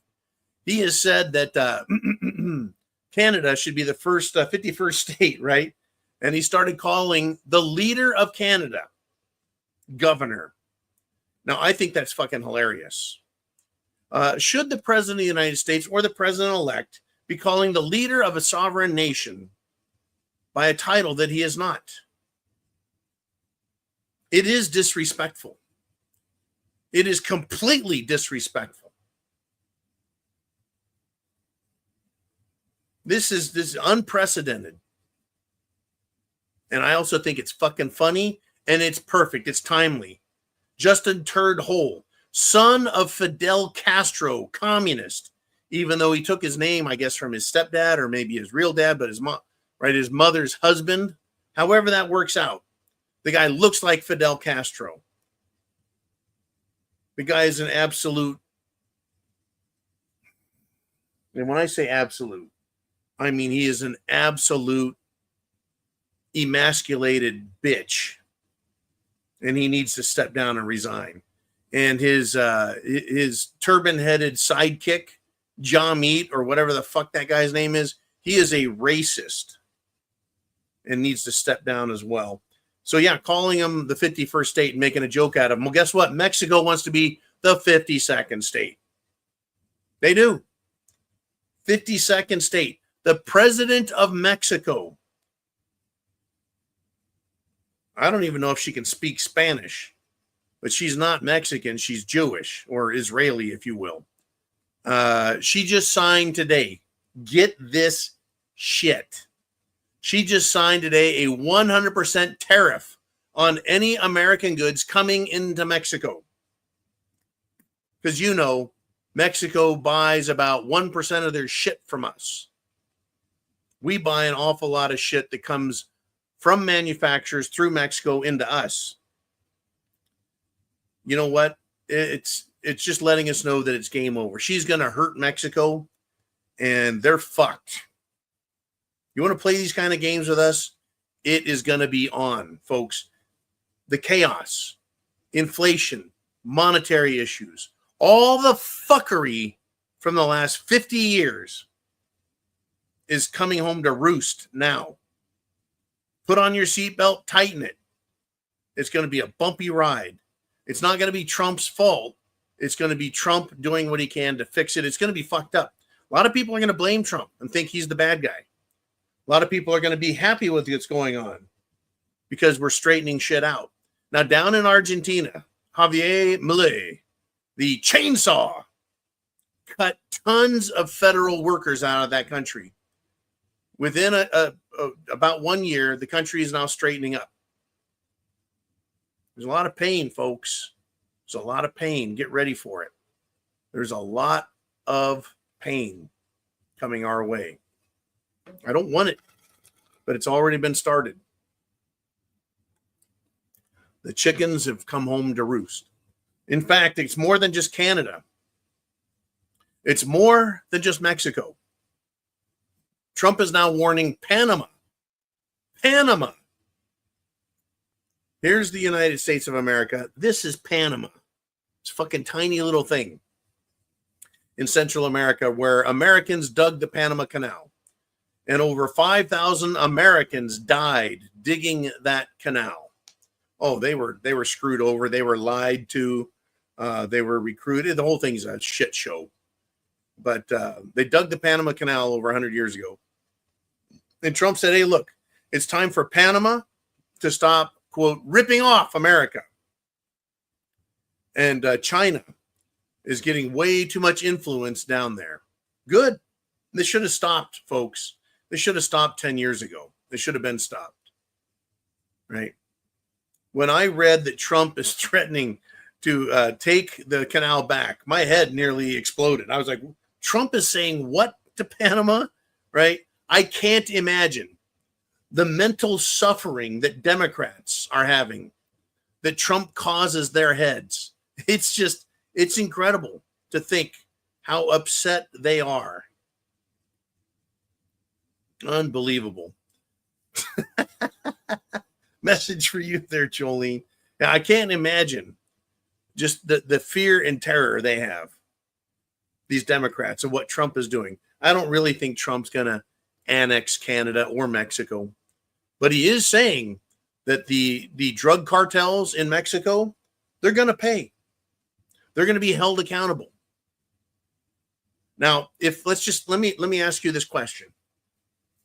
He has said that Canada should be the first 51st state, right? And he started calling the leader of Canada governor. Now, I think that's fucking hilarious. Should the president of the United States or the president-elect be calling the leader of a sovereign nation by a title that he is not? It is disrespectful. It is completely disrespectful. This is unprecedented. And I also think it's fucking funny and it's perfect. It's timely. Justin Turd Hole, son of Fidel Castro, communist, even though he took his name, I guess, from his stepdad or maybe his real dad, but his mother's husband. However that works out. The guy looks like Fidel Castro. The guy is an absolute, and when I say absolute, I mean he is an absolute emasculated bitch. And he needs to step down and resign. And his turban-headed sidekick, Jamit, or whatever the fuck that guy's name is, he is a racist and needs to step down as well. So yeah, calling him the 51st state and making a joke out of him. Well, guess what? Mexico wants to be the 52nd state. They do. 52nd state. The president of Mexico. I don't even know if she can speak Spanish, but she's not Mexican. She's Jewish or Israeli, if you will. She just signed today. Get this shit. She just signed today a 100% tariff on any American goods coming into Mexico. Because you know, Mexico buys about 1% of their shit from us. We buy an awful lot of shit that comes from manufacturers through Mexico into us. You know what? It's just letting us know that it's game over. She's going to hurt Mexico, and they're fucked. You want to play these kind of games with us? It is going to be on, folks. The chaos, inflation, monetary issues, all the fuckery from the last 50 years is coming home to roost now. Put on your seatbelt, tighten it. It's going to be a bumpy ride. It's not going to be Trump's fault. It's going to be Trump doing what he can to fix it. It's going to be fucked up. A lot of people are going to blame Trump and think he's the bad guy. A lot of people are going to be happy with what's going on because we're straightening shit out. Now, down in Argentina, Javier Milei, the chainsaw, cut tons of federal workers out of that country. Within about 1 year, the country is now straightening up. There's a lot of pain, folks. There's a lot of pain. Get ready for it. There's a lot of pain coming our way. I don't want it, but it's already been started. The chickens have come home to roost. In fact, it's more than just Canada. It's more than just Mexico. Trump is now warning Panama. Panama. Here's the United States of America. This is Panama. It's a fucking tiny little thing in Central America where Americans dug the Panama Canal. And over 5,000 Americans died digging that canal. Oh, they were screwed over. They were lied to. They were recruited. The whole thing's a shit show. But they dug the Panama Canal over 100 years ago. And Trump said, hey, look, it's time for Panama to stop, quote, ripping off America. And China is getting way too much influence down there. Good. They should have stopped, folks. They should have stopped 10 years ago. They should have been stopped. Right? When I read that Trump is threatening to take the canal back, my head nearly exploded. I was like, Trump is saying what to Panama? Right? I can't imagine the mental suffering that Democrats are having, that Trump causes their heads. It's incredible to think how upset they are. Unbelievable. Message for you there, Jolene. Now, I can't imagine just the fear and terror they have, these Democrats, of what Trump is doing. I don't really think Trump's going to annex Canada or Mexico, but he is saying that the drug cartels in Mexico, they're going to pay. They're going to be held accountable. Now, let me ask you this question.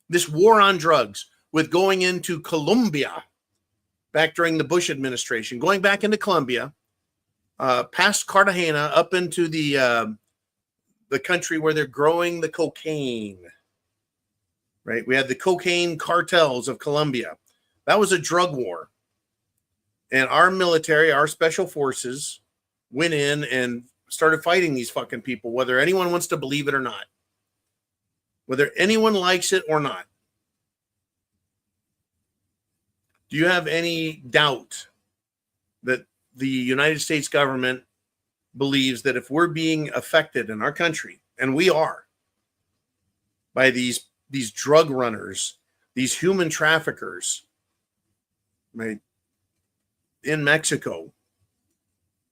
This war on drugs, with going into Colombia back during the Bush administration, going back into Colombia, past Cartagena, up into the country where they're growing the cocaine, right? We had the cocaine cartels of Colombia. That was a drug war. And our military, our special forces, went in and started fighting these fucking people, whether anyone wants to believe it or not, whether anyone likes it or not. Do you have any doubt that the United States government believes that if we're being affected in our country, and we are, by these drug runners, these human traffickers, right, in Mexico,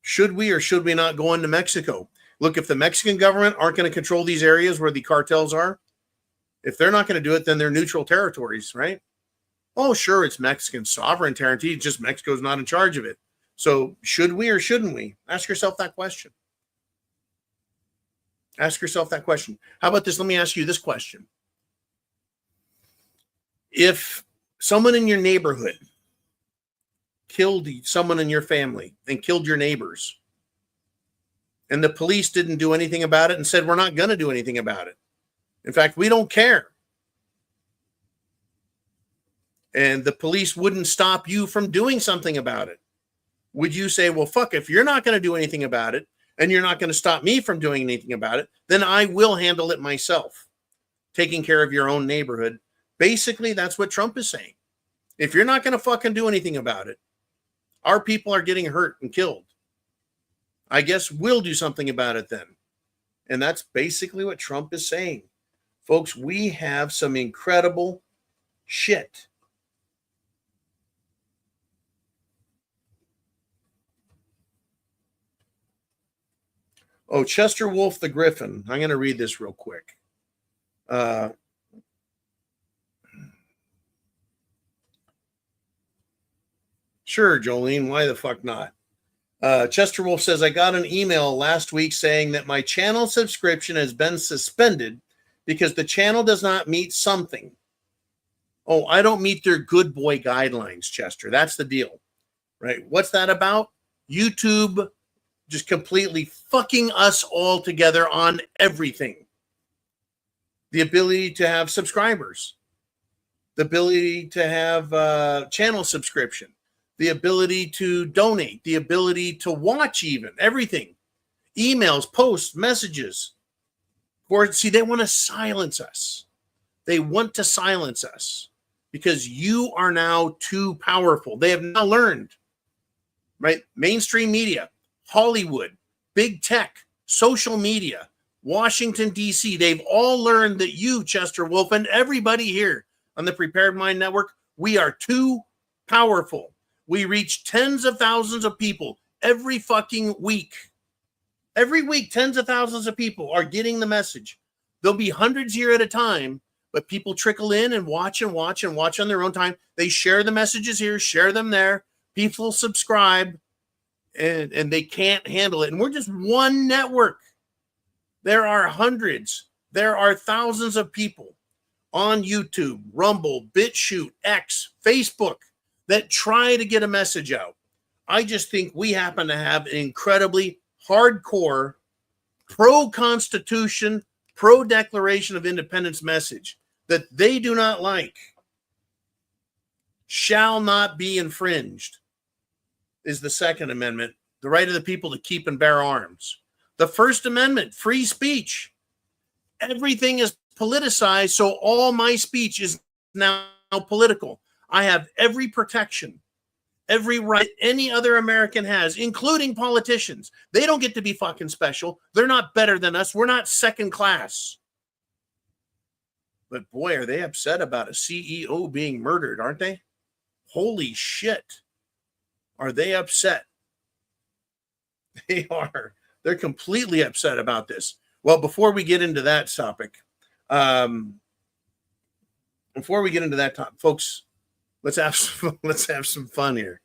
should we or should we not go into Mexico? Look, if the Mexican government aren't going to control these areas where the cartels are, if they're not going to do it, then they're neutral territories, right? Oh, sure, it's Mexican sovereign territory, just Mexico's not in charge of it. So should we or shouldn't we? Ask yourself that question. Ask yourself that question. How about this? Let me ask you this question. If someone in your neighborhood killed someone in your family and killed your neighbors, and the police didn't do anything about it and said, we're not going to do anything about it. In fact, we don't care. And the police wouldn't stop you from doing something about it. Would you say, well, fuck, if you're not going to do anything about it and you're not going to stop me from doing anything about it, then I will handle it myself, taking care of your own neighborhood. Basically, that's what Trump is saying. If you're not going to fucking do anything about it, our people are getting hurt and killed. I guess we'll do something about it then. And that's basically what Trump is saying. Folks, we have some incredible shit. Oh, Chester Wolf the Griffin. I'm going to read this real quick. Sure, Jolene, why the fuck not? Chester Wolf says, I got an email last week saying that my channel subscription has been suspended because the channel does not meet something. Oh, I don't meet their good boy guidelines, Chester. That's the deal, right? What's that about? YouTube just completely fucking us all together on everything. The ability to have subscribers, the ability to have channel subscription, the ability to donate, the ability to watch, even everything, emails, posts, messages. Or see, they want to silence us. They want to silence us because you are now too powerful. They have now learned, right? Mainstream media, Hollywood, big tech, social media, Washington, D.C., they've all learned that you, Chester Wolf, and everybody here on the Prepared Mind Network, we are too powerful. We reach tens of thousands of people every fucking week. Every week, tens of thousands of people are getting the message. There'll be hundreds here at a time, but people trickle in and watch and watch and watch on their own time. They share the messages here, share them there. People subscribe. And they can't handle it. And we're just one network. There are hundreds. There are thousands of people on YouTube, Rumble, BitChute, X, Facebook that try to get a message out. I just think we happen to have an incredibly hardcore pro-Constitution, pro-Declaration of Independence message that they do not like. Shall not be infringed. Is the Second Amendment, the right of the people to keep and bear arms. The First Amendment, free speech. Everything is politicized, so all my speech is now political. I have every protection, every right any other American has, including politicians. They don't get to be fucking special. They're not better than us. We're not second class. But boy, are they upset about a CEO being murdered, aren't they? Holy shit. Are they upset? They are. They're completely upset about this. Well, before we get into that topic, folks, let's have some fun here.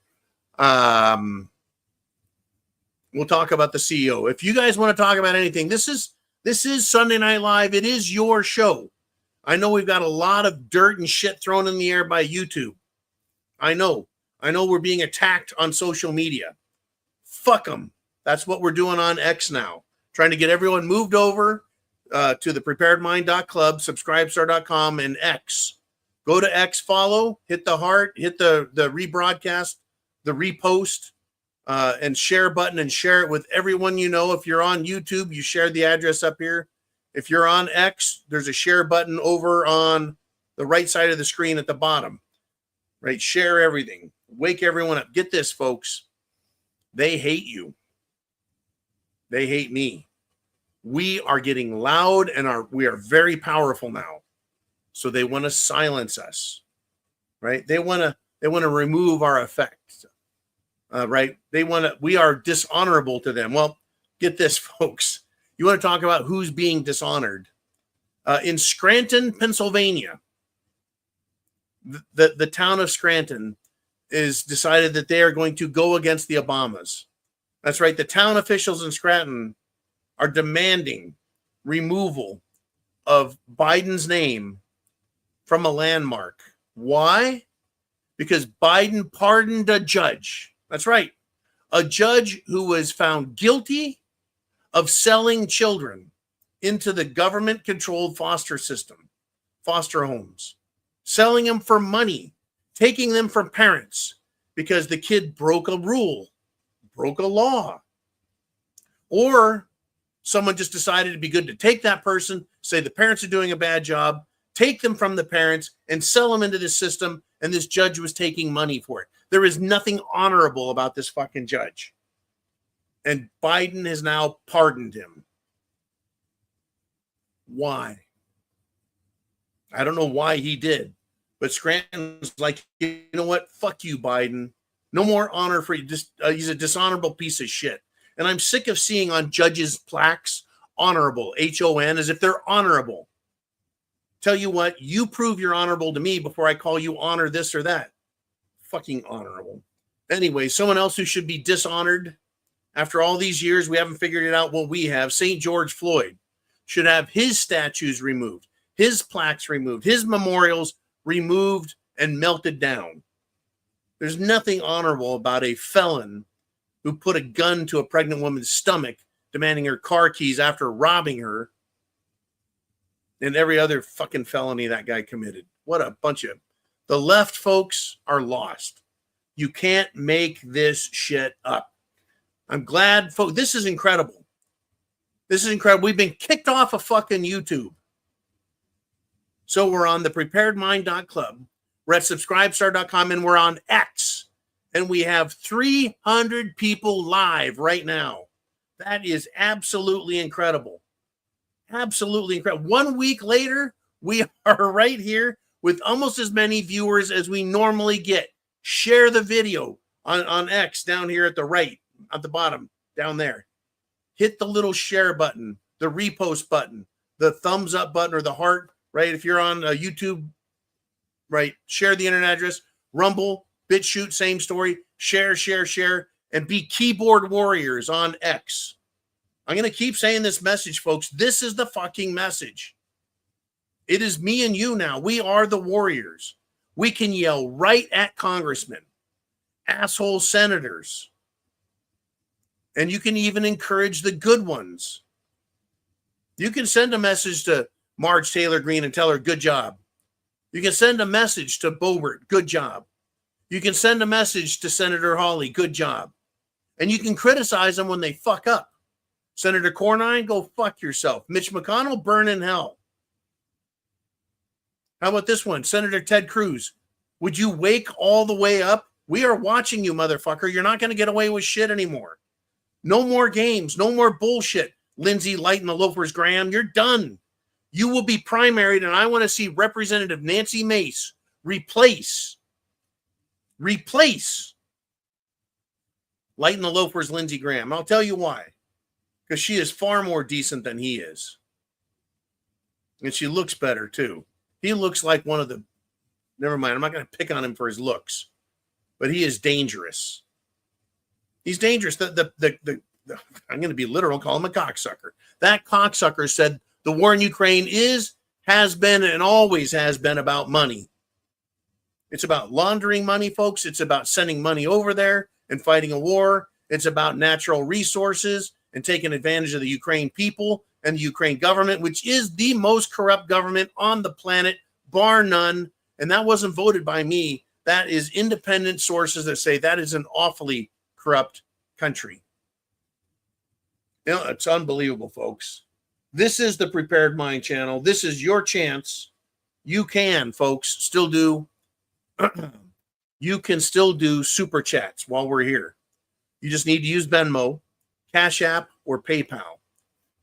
We'll talk about the CEO. If you guys want to talk about anything, this is Sunday Night Live. It is your show. I know we've got a lot of dirt and shit thrown in the air by YouTube. I know we're being attacked on social media. Fuck them. That's what we're doing on X now. Trying to get everyone moved over to the preparedmind.club, subscribestar.com, and X. Go to X, follow, hit the heart, hit the rebroadcast, the repost, and share button, and share it with everyone you know. If you're on YouTube, you share the address up here. If you're on X, there's a share button over on the right side of the screen at the bottom. Right? Share everything. Wake everyone up. Get this, folks. They hate you. They hate me. We are getting loud and we are very powerful now. So they want to silence us. Right? They want to remove our effect. Right? We are dishonorable to them. Well, get this, folks. You want to talk about who's being dishonored? In Scranton, Pennsylvania, the town of Scranton is decided that they are going to go against the Obamas. That's right. The town officials in Scranton are demanding removal of Biden's name from a landmark. Why? Because Biden pardoned a judge. That's right. A judge who was found guilty of selling children into the government-controlled foster system, foster homes, selling them for money, taking them from parents because the kid broke a rule, broke a law. Or someone just decided it'd be good to take that person, say the parents are doing a bad job, take them from the parents and sell them into the system, and this judge was taking money for it. There is nothing honorable about this fucking judge. And Biden has now pardoned him. Why? I don't know why he did. But Scranton's like, you know what? Fuck you, Biden. No more honor for you. He's a dishonorable piece of shit. And I'm sick of seeing on judges' plaques, honorable, H-O-N, as if they're honorable. Tell you what, you prove you're honorable to me before I call you honor this or that. Fucking honorable. Anyway, someone else who should be dishonored after all these years, we haven't figured it out what we have. St. George Floyd should have his statues removed, his plaques removed, his memorials removed and melted down. There's nothing honorable about a felon who put a gun to a pregnant woman's stomach, demanding her car keys after robbing her, and every other fucking felony that guy committed. What a bunch of... The left folks are lost. You can't make this shit up. I'm glad, folks. This is incredible. This is incredible. We've been kicked off of fucking YouTube. So we're on the preparedmind.club. We're at subscribestar.com, and we're on X. And we have 300 people live right now. That is absolutely incredible. Absolutely incredible. 1 week later, we are right here with almost as many viewers as we normally get. Share the video on X down here at the right, at the bottom, down there. Hit the little share button, the repost button, the thumbs up button, or the heart, right? If you're on YouTube, right, share the internet address. Rumble, BitChute, same story. Share, share, share, and be keyboard warriors on X. I'm going to keep saying this message, folks. This is the fucking message. It is me and you now. We are the warriors. We can yell right at congressmen, asshole senators, and you can even encourage the good ones. You can send a message to Marge Taylor Greene and tell her, good job. You can send a message to Boebert, good job. You can send a message to Senator Hawley, good job. And you can criticize them when they fuck up. Senator Cornyn, go fuck yourself. Mitch McConnell, burn in hell. How about this one? Senator Ted Cruz, would you wake all the way up? We are watching you, motherfucker. You're not going to get away with shit anymore. No more games. No more bullshit. Lindsay Light and the Loafers Graham, you're done. You will be primaried, and I want to see Representative Nancy Mace replace Light in the Loafer's Lindsey Graham. I'll tell you why. Because she is far more decent than he is. And she looks better, too. He looks like one of the... Never mind, I'm not going to pick on him for his looks. But he is dangerous. He's dangerous. I'm going to be literal, call him a cocksucker. That cocksucker said the war in Ukraine has been, and always has been about money. It's about laundering money, folks. It's about sending money over there and fighting a war. It's about natural resources and taking advantage of the Ukraine people and the Ukraine government, which is the most corrupt government on the planet, bar none. And that wasn't voted by me. That is independent sources that say that is an awfully corrupt country. You know, it's unbelievable, folks. This is the Prepared Mind channel. This is your chance. You can, folks, still do. You can still do super chats while we're here. You just need to use Venmo, CashApp, or PayPal.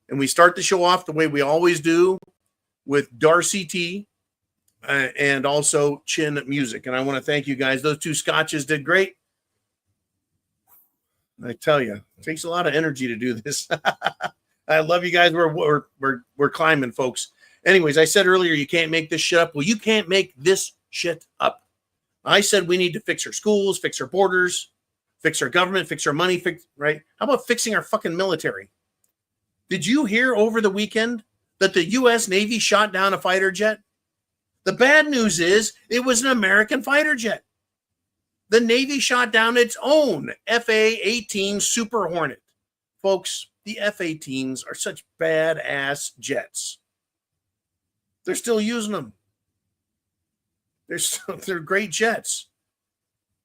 And we start the show off the way we always do with Darcy T and also Chin Music. And I want to thank you guys. Those two scotches did great. I tell you, it takes a lot of energy to do this. I love you guys. We're climbing, folks. Anyways, I said earlier, you can't make this shit up. Well, you can't make this shit up. I said we need to fix our schools, fix our borders, fix our government, fix our money, right? How about fixing our fucking military? Did you hear over the weekend that the U.S. Navy shot down a fighter jet? The bad news is it was an American fighter jet. The Navy shot down its own F/A-18 Super Hornet. Folks, the F/A-18s are such badass jets. They're still using them. They're great jets.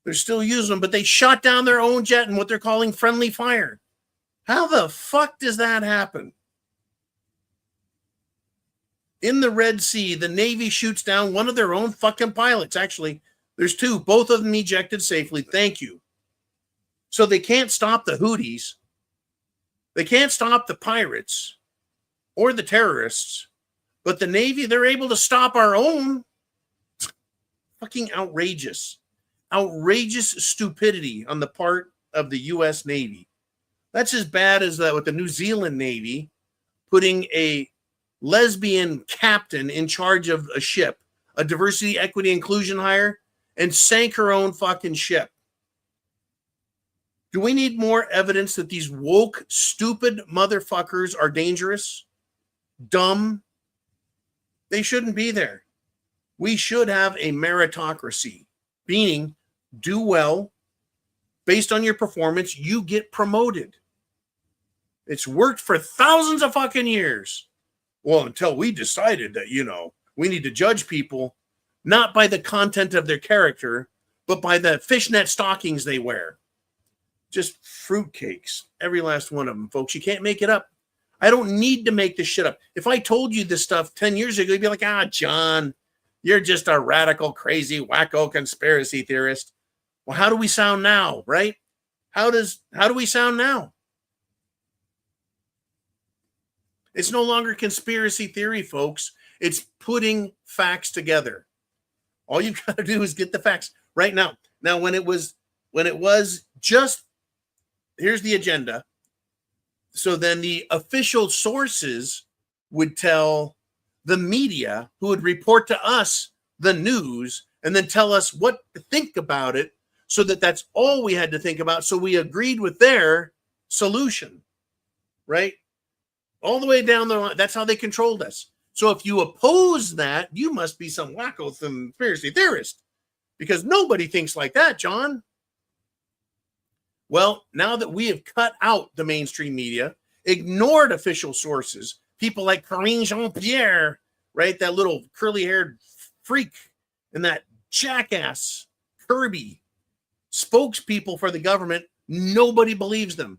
They're still using them, but they shot down their own jet in what they're calling friendly fire. How the fuck does that happen? In the Red Sea, the Navy shoots down one of their own fucking pilots. Actually, there's two. Both of them ejected safely. Thank you. So they can't stop the Houthis. They can't stop the pirates or the terrorists. But the Navy, they're able to stop our own. Fucking outrageous. Outrageous stupidity on the part of the U.S. Navy. That's as bad as that with the New Zealand Navy putting a lesbian captain in charge of a ship, a diversity, equity, inclusion hire, and sank her own fucking ship. Do we need more evidence that these woke, stupid motherfuckers are dangerous? Dumb? They shouldn't be there. We should have a meritocracy, meaning do well. Based on your performance, you get promoted. It's worked for thousands of fucking years. Well, until we decided that, we need to judge people not by the content of their character, but by the fishnet stockings they wear. Just fruitcakes, every last one of them, folks. You can't make it up. I don't need to make this shit up. If I told you this stuff 10 years ago, you'd be like, John, you're just a radical, crazy, wacko conspiracy theorist. Well, how do we sound now, right? How do we sound now? It's no longer conspiracy theory, folks. It's putting facts together. All you've got to do is get the facts right now. Now, when it was just, here's the agenda. So then the official sources would tell the media, who would report to us the news and then tell us what to think about it, so that that's all we had to think about. So we agreed with their solution, right? All the way down the line. That's how they controlled us. So if you oppose that, you must be some wacko conspiracy theorist, because nobody thinks like that, John. Well, now that we have cut out the mainstream media, ignored official sources, people like Karine Jean-Pierre, right? That little curly-haired freak, and that jackass Kirby, spokespeople for the government, nobody believes them.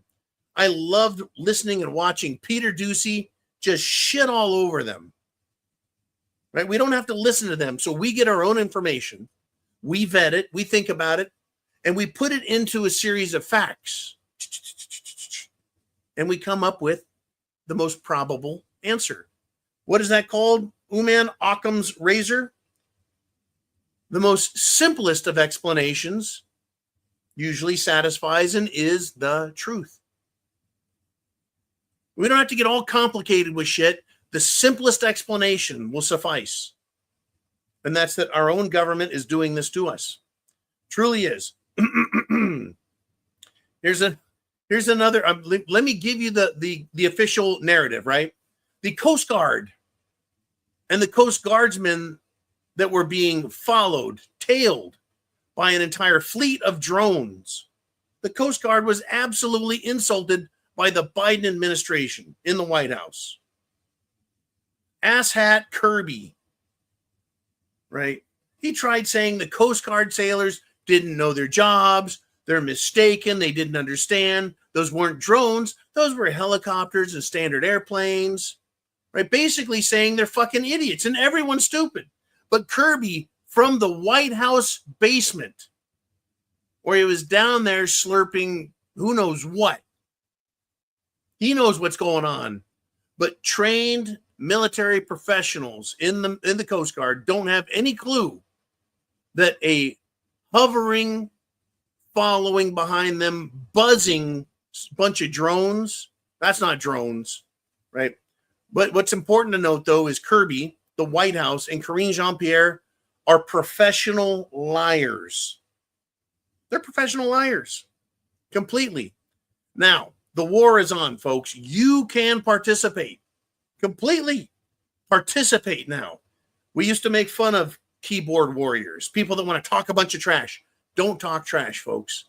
I loved listening and watching Peter Doocy just shit all over them. Right? We don't have to listen to them. So we get our own information. We vet it. We think about it. And we put it into a series of facts. And we come up with the most probable answer. What is that called? Uman Occam's razor? The most simplest of explanations usually satisfies and is the truth. We don't have to get all complicated with shit. The simplest explanation will suffice. And that's that our own government is doing this to us. Truly is. Here's another. Let me give you the official narrative, right? The Coast Guard and the Coast Guardsmen that were being followed, tailed by an entire fleet of drones. The Coast Guard was absolutely insulted by the Biden administration in the White House. Asshat Kirby, right? He tried saying the Coast Guard sailors didn't know their jobs. They're mistaken. They didn't understand. Those weren't drones. Those were helicopters and standard airplanes, right? Basically saying they're fucking idiots and everyone's stupid. But Kirby, from the White House basement, where he was down there slurping who knows what, he knows what's going on. But trained military professionals in the Coast Guard don't have any clue that a hovering, following behind them, buzzing bunch of drones, that's not drones, right? But what's important to note, though, is Kirby, the White House, and Karine Jean-Pierre are professional liars. They're professional liars. Completely. Now, the war is on, folks. You can participate. Completely participate now. We used to make fun of keyboard warriors, people that want to talk a bunch of trash. Don't talk trash, folks.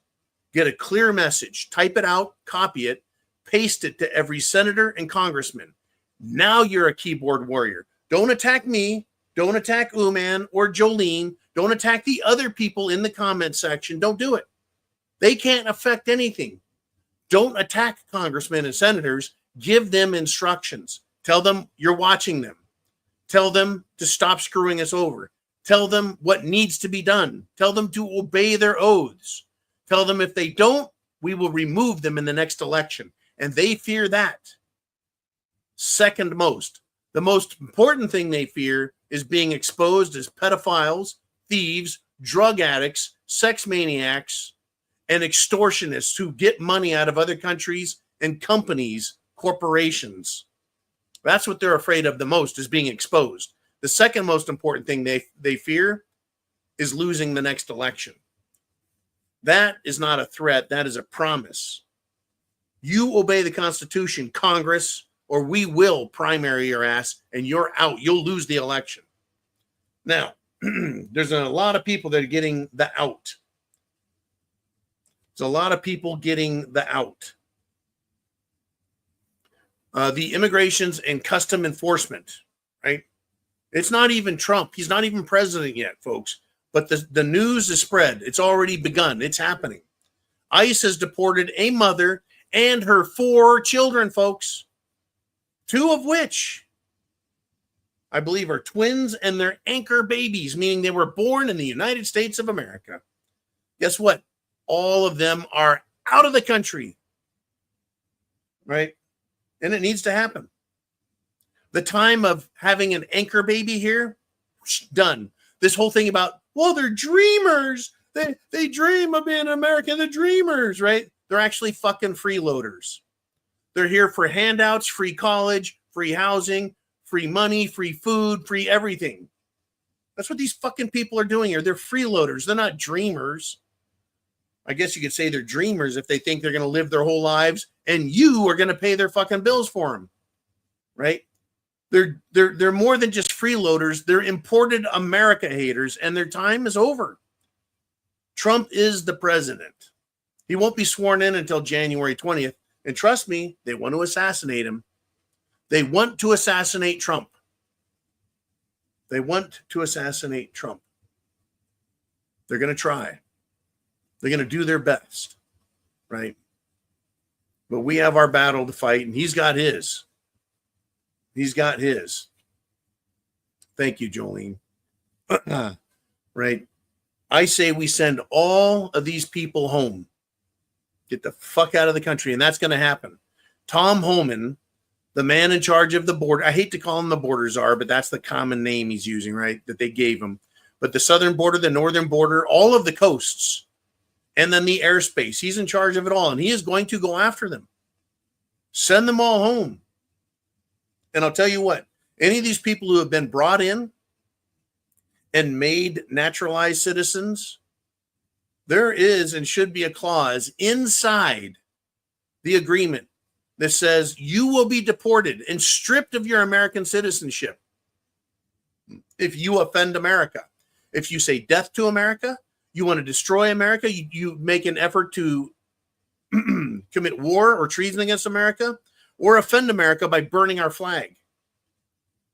Get a clear message. Type it out, copy it, paste it to every senator and congressman. Now you're a keyboard warrior. Don't attack me. Don't attack Uman or Jolene. Don't attack the other people in the comment section. Don't do it. They can't affect anything. Don't attack congressmen and senators. Give them instructions. Tell them you're watching them. Tell them to stop screwing us over. Tell them what needs to be done. Tell them to obey their oaths. Tell them if they don't, we will remove them in the next election. And they fear that. Second most. The most important thing they fear is being exposed as pedophiles, thieves, drug addicts, sex maniacs, and extortionists who get money out of other countries and companies, corporations. That's what they're afraid of the most, is being exposed. The second most important thing they fear is losing the next election. That is not a threat. That is a promise. You obey the Constitution, Congress, or we will primary your ass and you're out. You'll lose the election. Now, there's a lot of people that are getting the out. There's a lot of people getting the out. The immigrations and custom enforcement, right? It's not even Trump. He's not even president yet, folks. But the news is spread. It's already begun. It's happening. ICE has deported a mother and her 4 children, folks. 2 of which, I believe, are twins and they're anchor babies, meaning they were born in the United States of America. Guess what? All of them are out of the country, right? And it needs to happen. The time of having an anchor baby here, done. This whole thing about, well, they're dreamers. They dream of being American. They're dreamers, right? They're actually fucking freeloaders. They're here for handouts, free college, free housing, free money, free food, free everything. That's what these fucking people are doing here. They're freeloaders. They're not dreamers. I guess you could say they're dreamers if they think they're going to live their whole lives and you are going to pay their fucking bills for them, right? They're more than just freeloaders. They're imported America haters, and their time is over. Trump is the president. He won't be sworn in until January 20th. And trust me, they want to assassinate him. They want to assassinate Trump. They want to assassinate Trump. They're going to try. They're going to do their best, right? But we have our battle to fight, and he's got his. He's got his. Thank you, Jolene. Right? I say we send all of these people home. Get the fuck out of the country, and that's going to happen. Tom Homan, the man in charge of the border, I hate to call him the border czar, but that's the common name he's using, right? That they gave him. But the southern border, the northern border, all of the coasts, and then the airspace. He's in charge of it all, and he is going to go after them. Send them all home. And I'll tell you what, any of these people who have been brought in and made naturalized citizens, there is and should be a clause inside the agreement that says you will be deported and stripped of your American citizenship if you offend America. If you say death to America, you want to destroy America, you make an effort to commit war or treason against America, or offend America by burning our flag,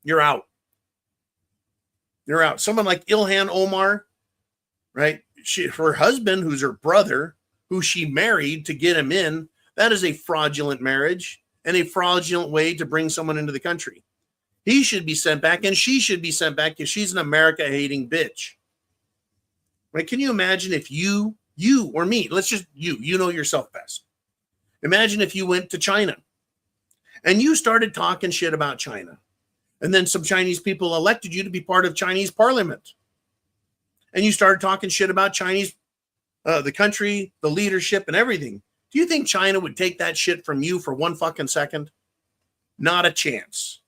you're out. You're out. Someone like Ilhan Omar, right? Her husband, who's her brother, who she married to get him in, that is a fraudulent marriage and a fraudulent way to bring someone into the country. He should be sent back, and she should be sent back because she's an America-hating bitch. Right? Can you imagine if you or me, let's just you know yourself best. Imagine if you went to China and you started talking shit about China, and then some Chinese people elected you to be part of Chinese parliament, and you started talking shit about Chinese, the country, the leadership, and everything. Do you think China would take that shit from you for one fucking second? Not a chance.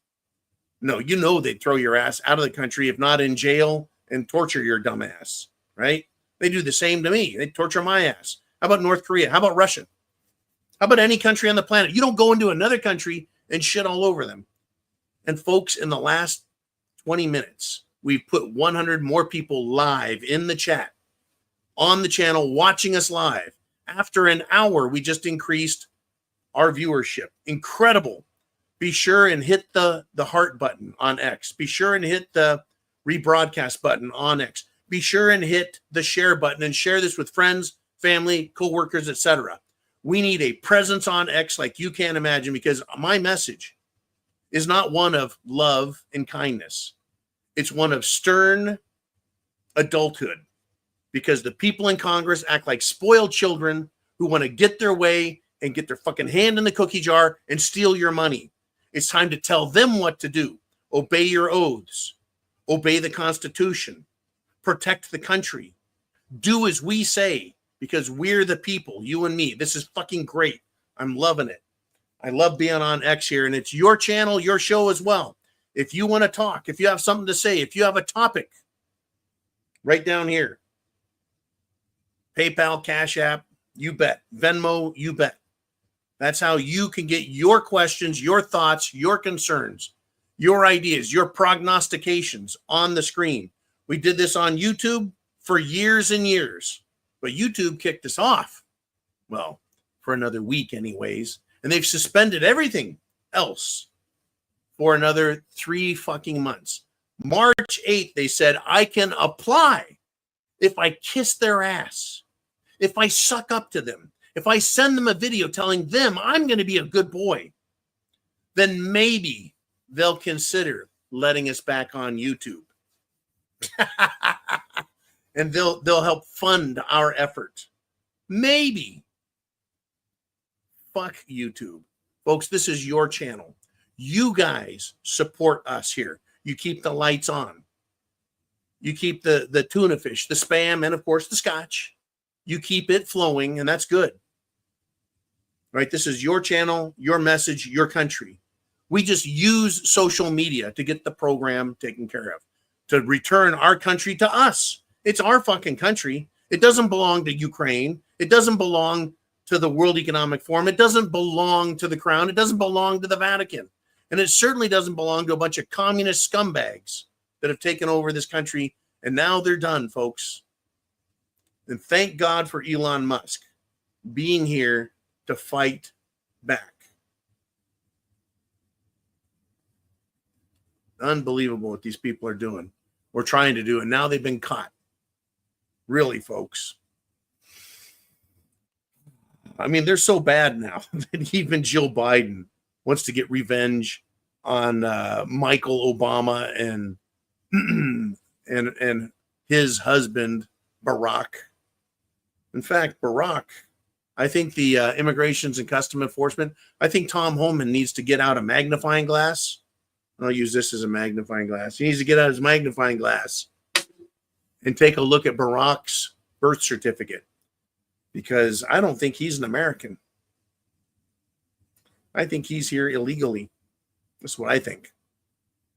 No, you know they'd throw your ass out of the country, if not in jail, and torture your dumb ass, right? They do the same to me. They torture my ass. How about North Korea? How about Russia? How about any country on the planet? You don't go into another country and shit all over them. And folks, in the last 20 minutes, we've put 100 more people live in the chat, on the channel, watching us live. After an hour, we just increased our viewership. Incredible. Be sure and hit the heart button on X. Be sure and hit the rebroadcast button on X. Be sure and hit the share button and share this with friends, family, coworkers, etc. We need a presence on X like you can't imagine, because my message is not one of love and kindness. It's one of stern adulthood, because the people in Congress act like spoiled children who want to get their way and get their fucking hand in the cookie jar and steal your money. It's time to tell them what to do. Obey your oaths. Obey the Constitution. Protect the country. Do as we say, because we're the people, you and me. This is fucking great. I'm loving it. I love being on X here, and it's your channel, your show as well. If you want to talk, if you have something to say, if you have a topic, right down here. PayPal, Cash App, you bet. Venmo, you bet. That's how you can get your questions, your thoughts, your concerns, your ideas, your prognostications on the screen. We did this on YouTube for years and years, but YouTube kicked us off. Well, for another week anyways. And they've suspended everything else for another 3 fucking months. March 8th, they said, I can apply if I kiss their ass, if I suck up to them, if I send them a video telling them I'm going to be a good boy, then maybe they'll consider letting us back on YouTube. And they'll help fund our effort. Maybe. Fuck YouTube. Folks, this is your channel. You guys support us here. You keep the lights on. You keep the tuna fish, the Spam, and of course the scotch. You keep it flowing, and that's good. Right? This is your channel, your message, your country. We just use social media to get the program taken care of, to return our country to us. It's our fucking country. It doesn't belong to Ukraine. It doesn't belong to the World Economic Forum. It doesn't belong to the Crown. It doesn't belong to the Vatican. And it certainly doesn't belong to a bunch of communist scumbags that have taken over this country. And now they're done, folks. And thank God for Elon Musk being here to fight back. Unbelievable what these people are doing. We're trying to do, and now they've been caught. Really, folks. I mean, they're so bad now that even Jill Biden wants to get revenge on Michael Obama and his husband, Barack. In fact, Barack I think the Immigrations and Custom Enforcement, I think Tom Homan needs to get out a magnifying glass. I'll use this as a magnifying glass. He needs to get out his magnifying glass and take a look at Barack's birth certificate, because I don't think he's an American. I think he's here illegally. That's what I think.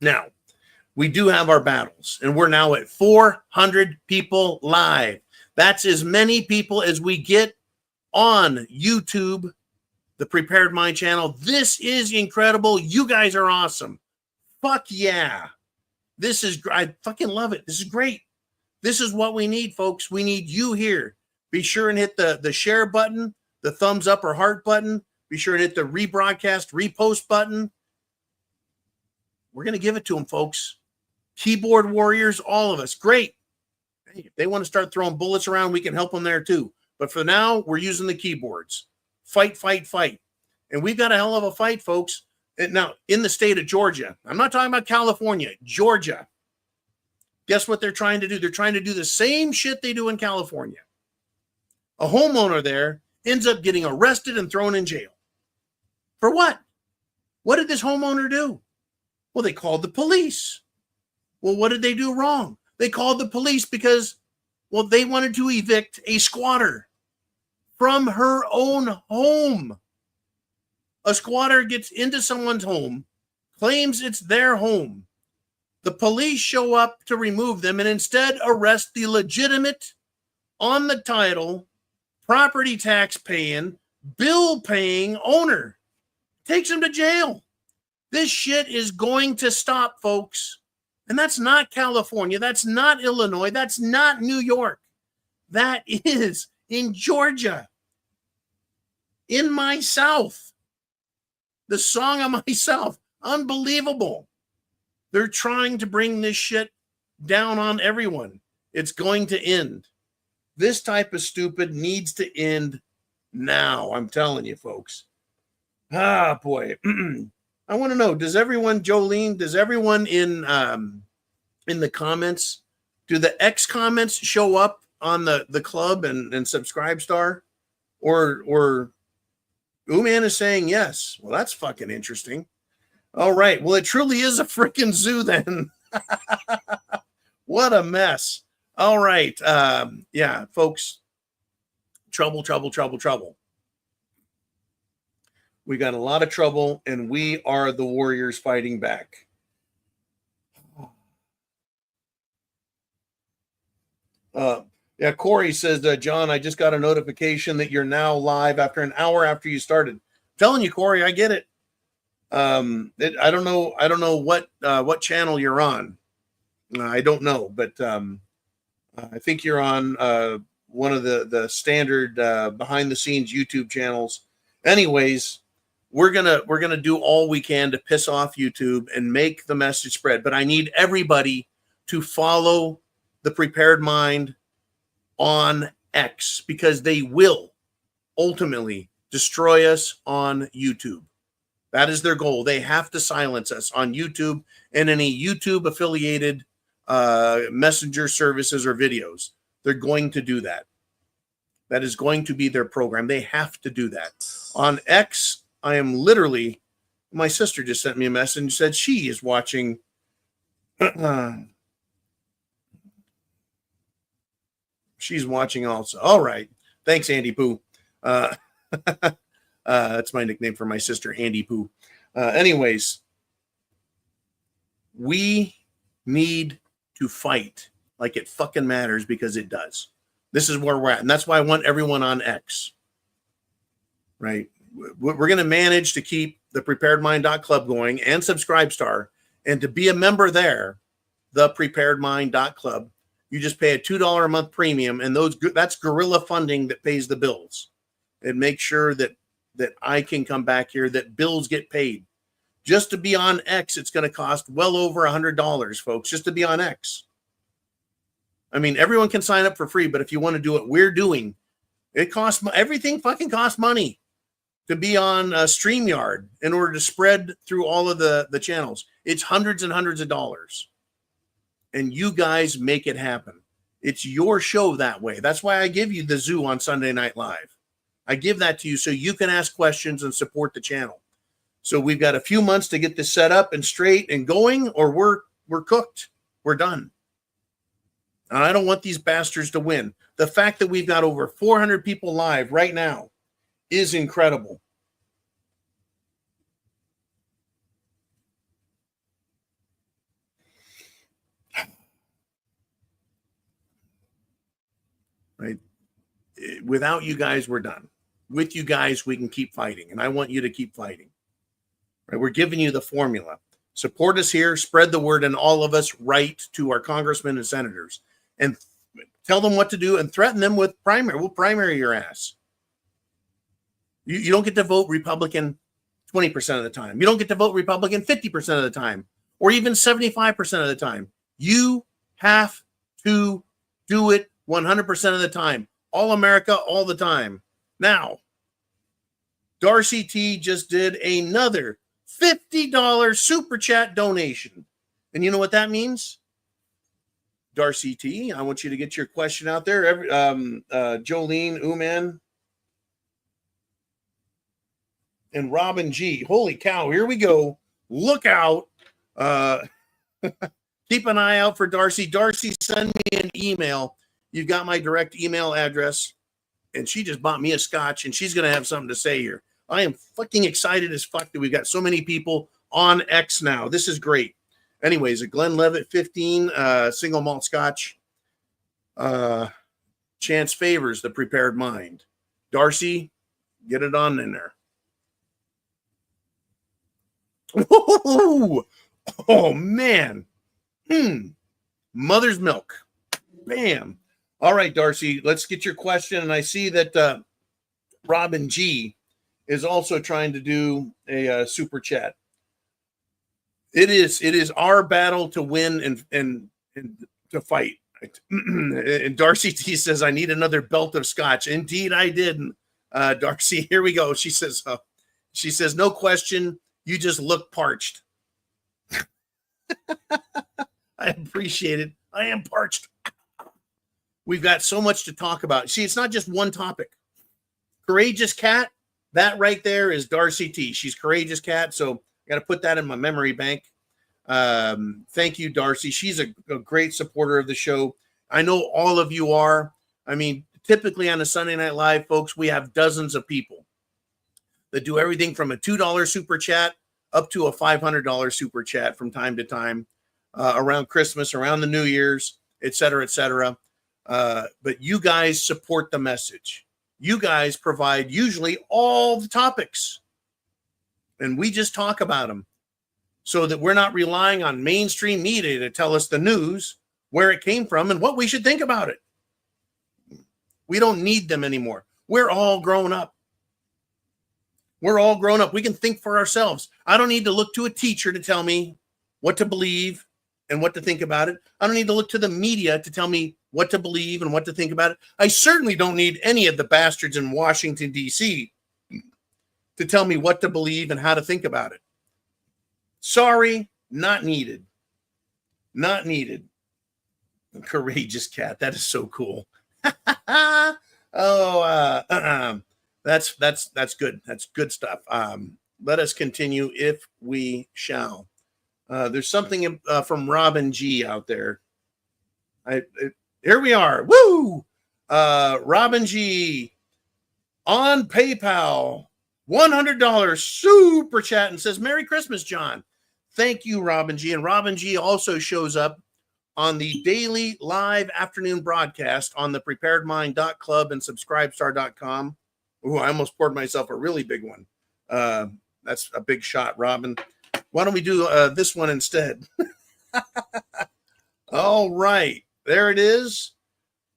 Now, we do have our battles, and we're now at 400 people live. That's as many people as we get on YouTube, the Prepared Mind channel. This is incredible. You guys are awesome. Fuck yeah. I fucking love it. This is great. This is what we need, folks. We need you here. Be sure and hit the share button, the thumbs up or heart button. Be sure and hit the rebroadcast, repost button. We're going to give it to them, folks. Keyboard warriors, all of us. Great. If they want to start throwing bullets around, we can help them there too. But for now, we're using the keyboards. Fight, fight, fight. And we've got a hell of a fight, folks. Now, in the state of Georgia, I'm not talking about California, Georgia. Guess what they're trying to do? They're trying to do the same shit they do in California. A homeowner there ends up getting arrested and thrown in jail. For what? What did this homeowner do? Well, they called the police. Well, what did they do wrong? They called the police because, well, they wanted to evict a squatter from her own home. A squatter gets into someone's home, claims it's their home. The police show up to remove them and instead arrest the legitimate, on the title, property tax paying, bill paying owner. Takes him to jail. This shit is going to stop, folks. And that's not California. That's not Illinois. That's not New York. That is in Georgia. In my South. The song of my South. Unbelievable. They're trying to bring this shit down on everyone. It's going to end. This type of stupid needs to end now. I'm telling you, folks. Ah, boy. I want to know, does everyone, Jolene, does everyone in the comments, do the X comments show up on the club and subscribe star? Or Ooman is saying yes. Well, that's fucking interesting. All right. Well, it truly is a freaking zoo then. What a mess. All right. Yeah, folks. Trouble. We got a lot of trouble, and we are the warriors fighting back. Yeah, Corey says, John, I just got a notification that you're now live after an hour after you started. I'm telling you, Corey, I get it. I don't know what channel you're on. I don't know, but I think you're on one of the standard behind the scenes YouTube channels. Anyways, we're gonna do all we can to piss off YouTube and make the message spread. But I need everybody to follow the Prepared Mind on X, because they will ultimately destroy us on YouTube. That is their goal. They have to silence us on YouTube and any YouTube affiliated messenger services or videos. They're going to do that. That is going to be their program. They have to do that. On X, I am literally, my sister just sent me a message and said she is watching she's watching also. All right. Thanks, Andy Pooh. That's my nickname for my sister, Andy Pooh. Anyways, we need to fight like it fucking matters, because it does. This is where we're at. And that's why I want everyone on X. Right? We're going to manage to keep the preparedmind.club going and Subscribestar. And to be a member there, the preparedmind.club, you just pay a $2 a month premium, and that's guerrilla funding that pays the bills. And make sure that I can come back here, that bills get paid. Just to be on X, it's going to cost well over $100, folks, just to be on X. I mean, everyone can sign up for free, but if you want to do what we're doing, it costs, everything fucking costs money to be on StreamYard in order to spread through all of the channels. It's hundreds and hundreds of dollars. And you guys make it happen. It's your show that way. That's why I give you the zoo on Sunday Night Live. I give that to you so you can ask questions and support the channel. So we've got a few months to get this set up and straight and going, or we're cooked. We're done. And I don't want these bastards to win. The fact that we've got over 400 people live right now is incredible. Right? Without you guys, we're done. With you guys, we can keep fighting. And I want you to keep fighting. Right? We're giving you the formula. Support us here, spread the word, and all of us write to our congressmen and senators and tell them what to do and threaten them with primary. We'll primary your ass. You don't get to vote Republican 20% of the time. You don't get to vote Republican 50% of the time, or even 75% of the time. You have to do it 100% of the time. All America, all the time. Now, Darcy T just did another $50 super chat donation. And you know what that means? Darcy T, I want you to get your question out there. Jolene, Uman, and Robin G. Holy cow, here we go. Look out. Keep an eye out for Darcy. Darcy, send me an email. You've got my direct email address. And she just bought me a scotch, and she's going to have something to say here. I am fucking excited as fuck that we've got so many people on X now. This is great. Anyways, a Glenlivet 15 single malt scotch. Chance favors the prepared mind. Darcy, get it on in there. Oh man. Mother's milk. Bam. All right, Darcy, let's get your question. And I see that Robin G is also trying to do a super chat. It is our battle to win and to fight. And Darcy T says, I need another belt of scotch. Indeed, I did. Darcy, here we go. She says, no question. You just look parched. I appreciate it. I am parched. We've got so much to talk about. See, it's not just one topic. Courageous Cat, that right there is Darcy T. She's Courageous Cat, so I got to put that in my memory bank. Thank you, Darcy. She's a great supporter of the show. I know all of you are. I mean, typically on a Sunday Night Live, folks, we have dozens of people that do everything from a $2 super chat up to a $500 super chat from time to time, around Christmas, around the New Year's, et cetera, et cetera. But you guys support the message. You guys provide usually all the topics, and we just talk about them so that we're not relying on mainstream media to tell us the news, where it came from, and what we should think about it. We don't need them anymore. We're all grown up. We're all grown up. We can think for ourselves. I don't need to look to a teacher to tell me what to believe and what to think about it. I don't need to look to the media to tell me what to believe and what to think about it. I certainly don't need any of the bastards in Washington, D.C. to tell me what to believe and how to think about it. Sorry, not needed. Not needed. Courageous Cat. That is so cool. That's good. That's good stuff. Let us continue if we shall. There's something from Robin G out there. Here we are. Woo! Robin G on PayPal, $100 super chat and says, Merry Christmas, John. Thank you, Robin G. And Robin G also shows up on the daily live afternoon broadcast on the preparedmind.club and subscribestar.com. Ooh, I almost poured myself a really big one. That's a big shot, Robin. Why don't we do this one instead? All right. There it is.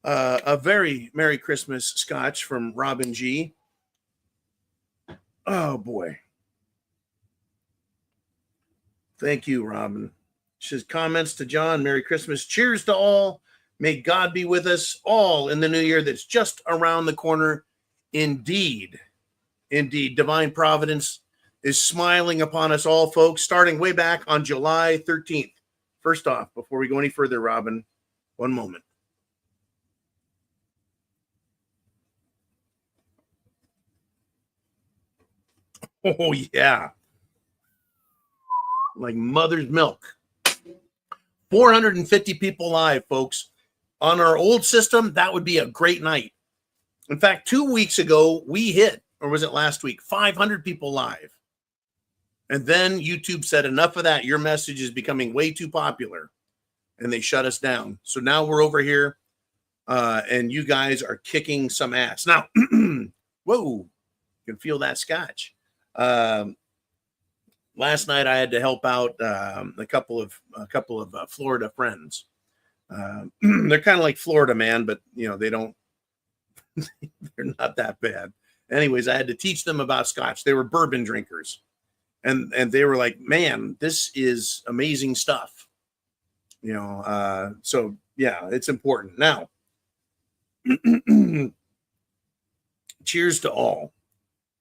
A very Merry Christmas scotch from Robin G. Oh, boy. Thank you, Robin. She says, comments to John, Merry Christmas. Cheers to all. May God be with us all in the new year that's just around the corner. Indeed. Indeed. Divine Providence is smiling upon us all, folks, starting way back on July 13th. First off, before we go any further, Robin, one moment. Oh, yeah. Like mother's milk. 450 people live, folks. On our old system, that would be a great night. In fact, 2 weeks ago, we hit, or was it last week, 500 people live. And then YouTube said, enough of that. Your message is becoming way too popular. And they shut us down. So now we're over here, and you guys are kicking some ass. Now, whoa, you can feel that scotch. Last night I had to help out a couple of Florida friends. They're kind of like Florida man, but they don't. They're not that bad. Anyways, I had to teach them about scotch. They were bourbon drinkers, and they were like, "Man, this is amazing stuff." So yeah, it's important. Now, cheers to all.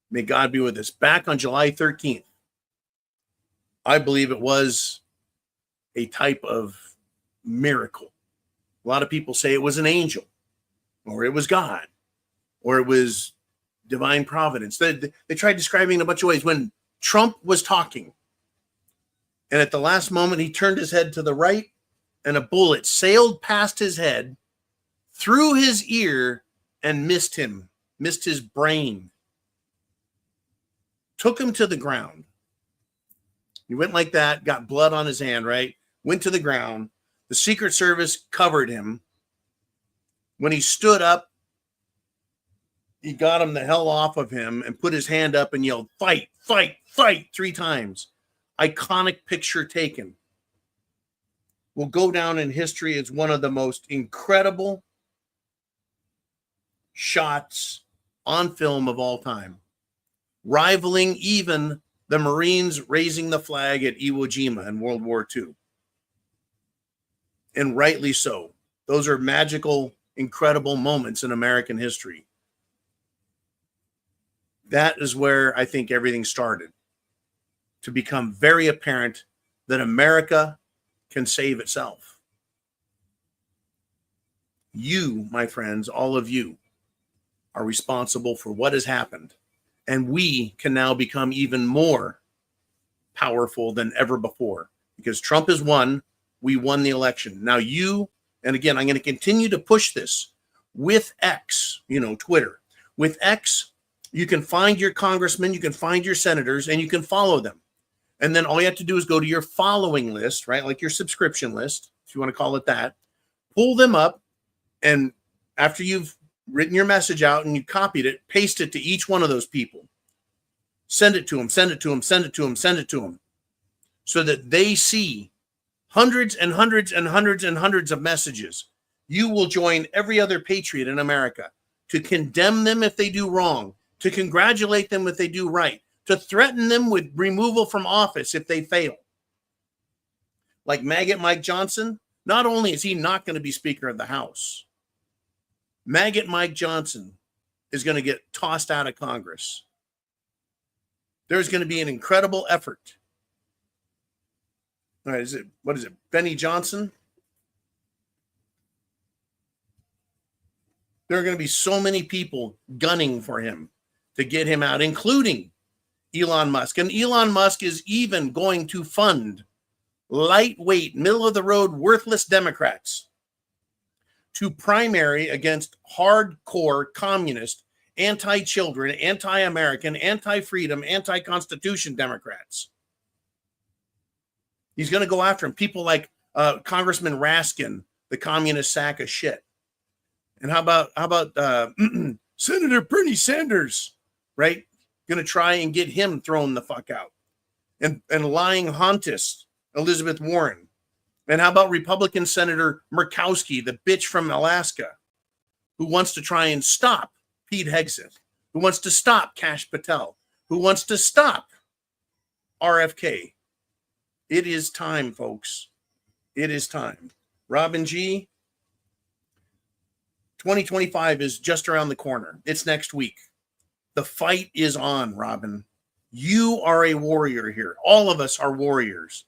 May God be with us. Back on July 13th, I believe it was a type of miracle. A lot of people say it was an angel, or it was God, or it was divine providence. They tried describing it a bunch of ways. When Trump was talking, and at the last moment, he turned his head to the right, and a bullet sailed past his head, through his ear, and missed his brain. Took him to the ground. He went like that, got blood on his hand, right? Went to the ground. The Secret Service covered him. When he stood up, he got him the hell off of him and put his hand up and yelled, "Fight, fight, fight," 3 times. Iconic picture taken. Will go down in history as one of the most incredible shots on film of all time, rivaling even the Marines raising the flag at Iwo Jima in World War II. And rightly so. Those are magical, incredible moments in American history. That is where I think everything started to become very apparent that America can save itself. You, my friends, all of you, are responsible for what has happened. And we can now become even more powerful than ever before. Because Trump has won, we won the election. Now you, and again, I'm going to continue to push this with X, Twitter. With X, you can find your congressmen, you can find your senators, and you can follow them. And then all you have to do is go to your following list, right? Like your subscription list, if you want to call it that. Pull them up, and after you've written your message out and you copied it, paste it to each one of those people. Send it to them, send it to them, send it to them, send it to them, so that they see hundreds and hundreds and hundreds and hundreds of messages. You will join every other patriot in America to condemn them if they do wrong, to congratulate them if they do right, to threaten them with removal from office if they fail. Like Maggot Mike Johnson, not only is he not going to be Speaker of the House, Maggot Mike Johnson is going to get tossed out of Congress. There's going to be an incredible effort. All right, what is it? Benny Johnson? There are going to be so many people gunning for him to get him out, including Elon Musk. And Elon Musk is even going to fund lightweight, middle-of-the-road, worthless Democrats to primary against hardcore communist, anti-children, anti-American, anti-freedom, anti-constitution Democrats. He's going to go after them. People like Congressman Raskin, the communist sack of shit. And how about Senator Bernie Sanders, right? Going to try and get him thrown the fuck out. And lying hauntess, Elizabeth Warren. And how about Republican Senator Murkowski, the bitch from Alaska, who wants to try and stop Pete Hegseth, who wants to stop Kash Patel, who wants to stop RFK. It is time, folks. It is time. Robin G., 2025 is just around the corner. It's next week. The fight is on, Robin. You are a warrior here. All of us are warriors.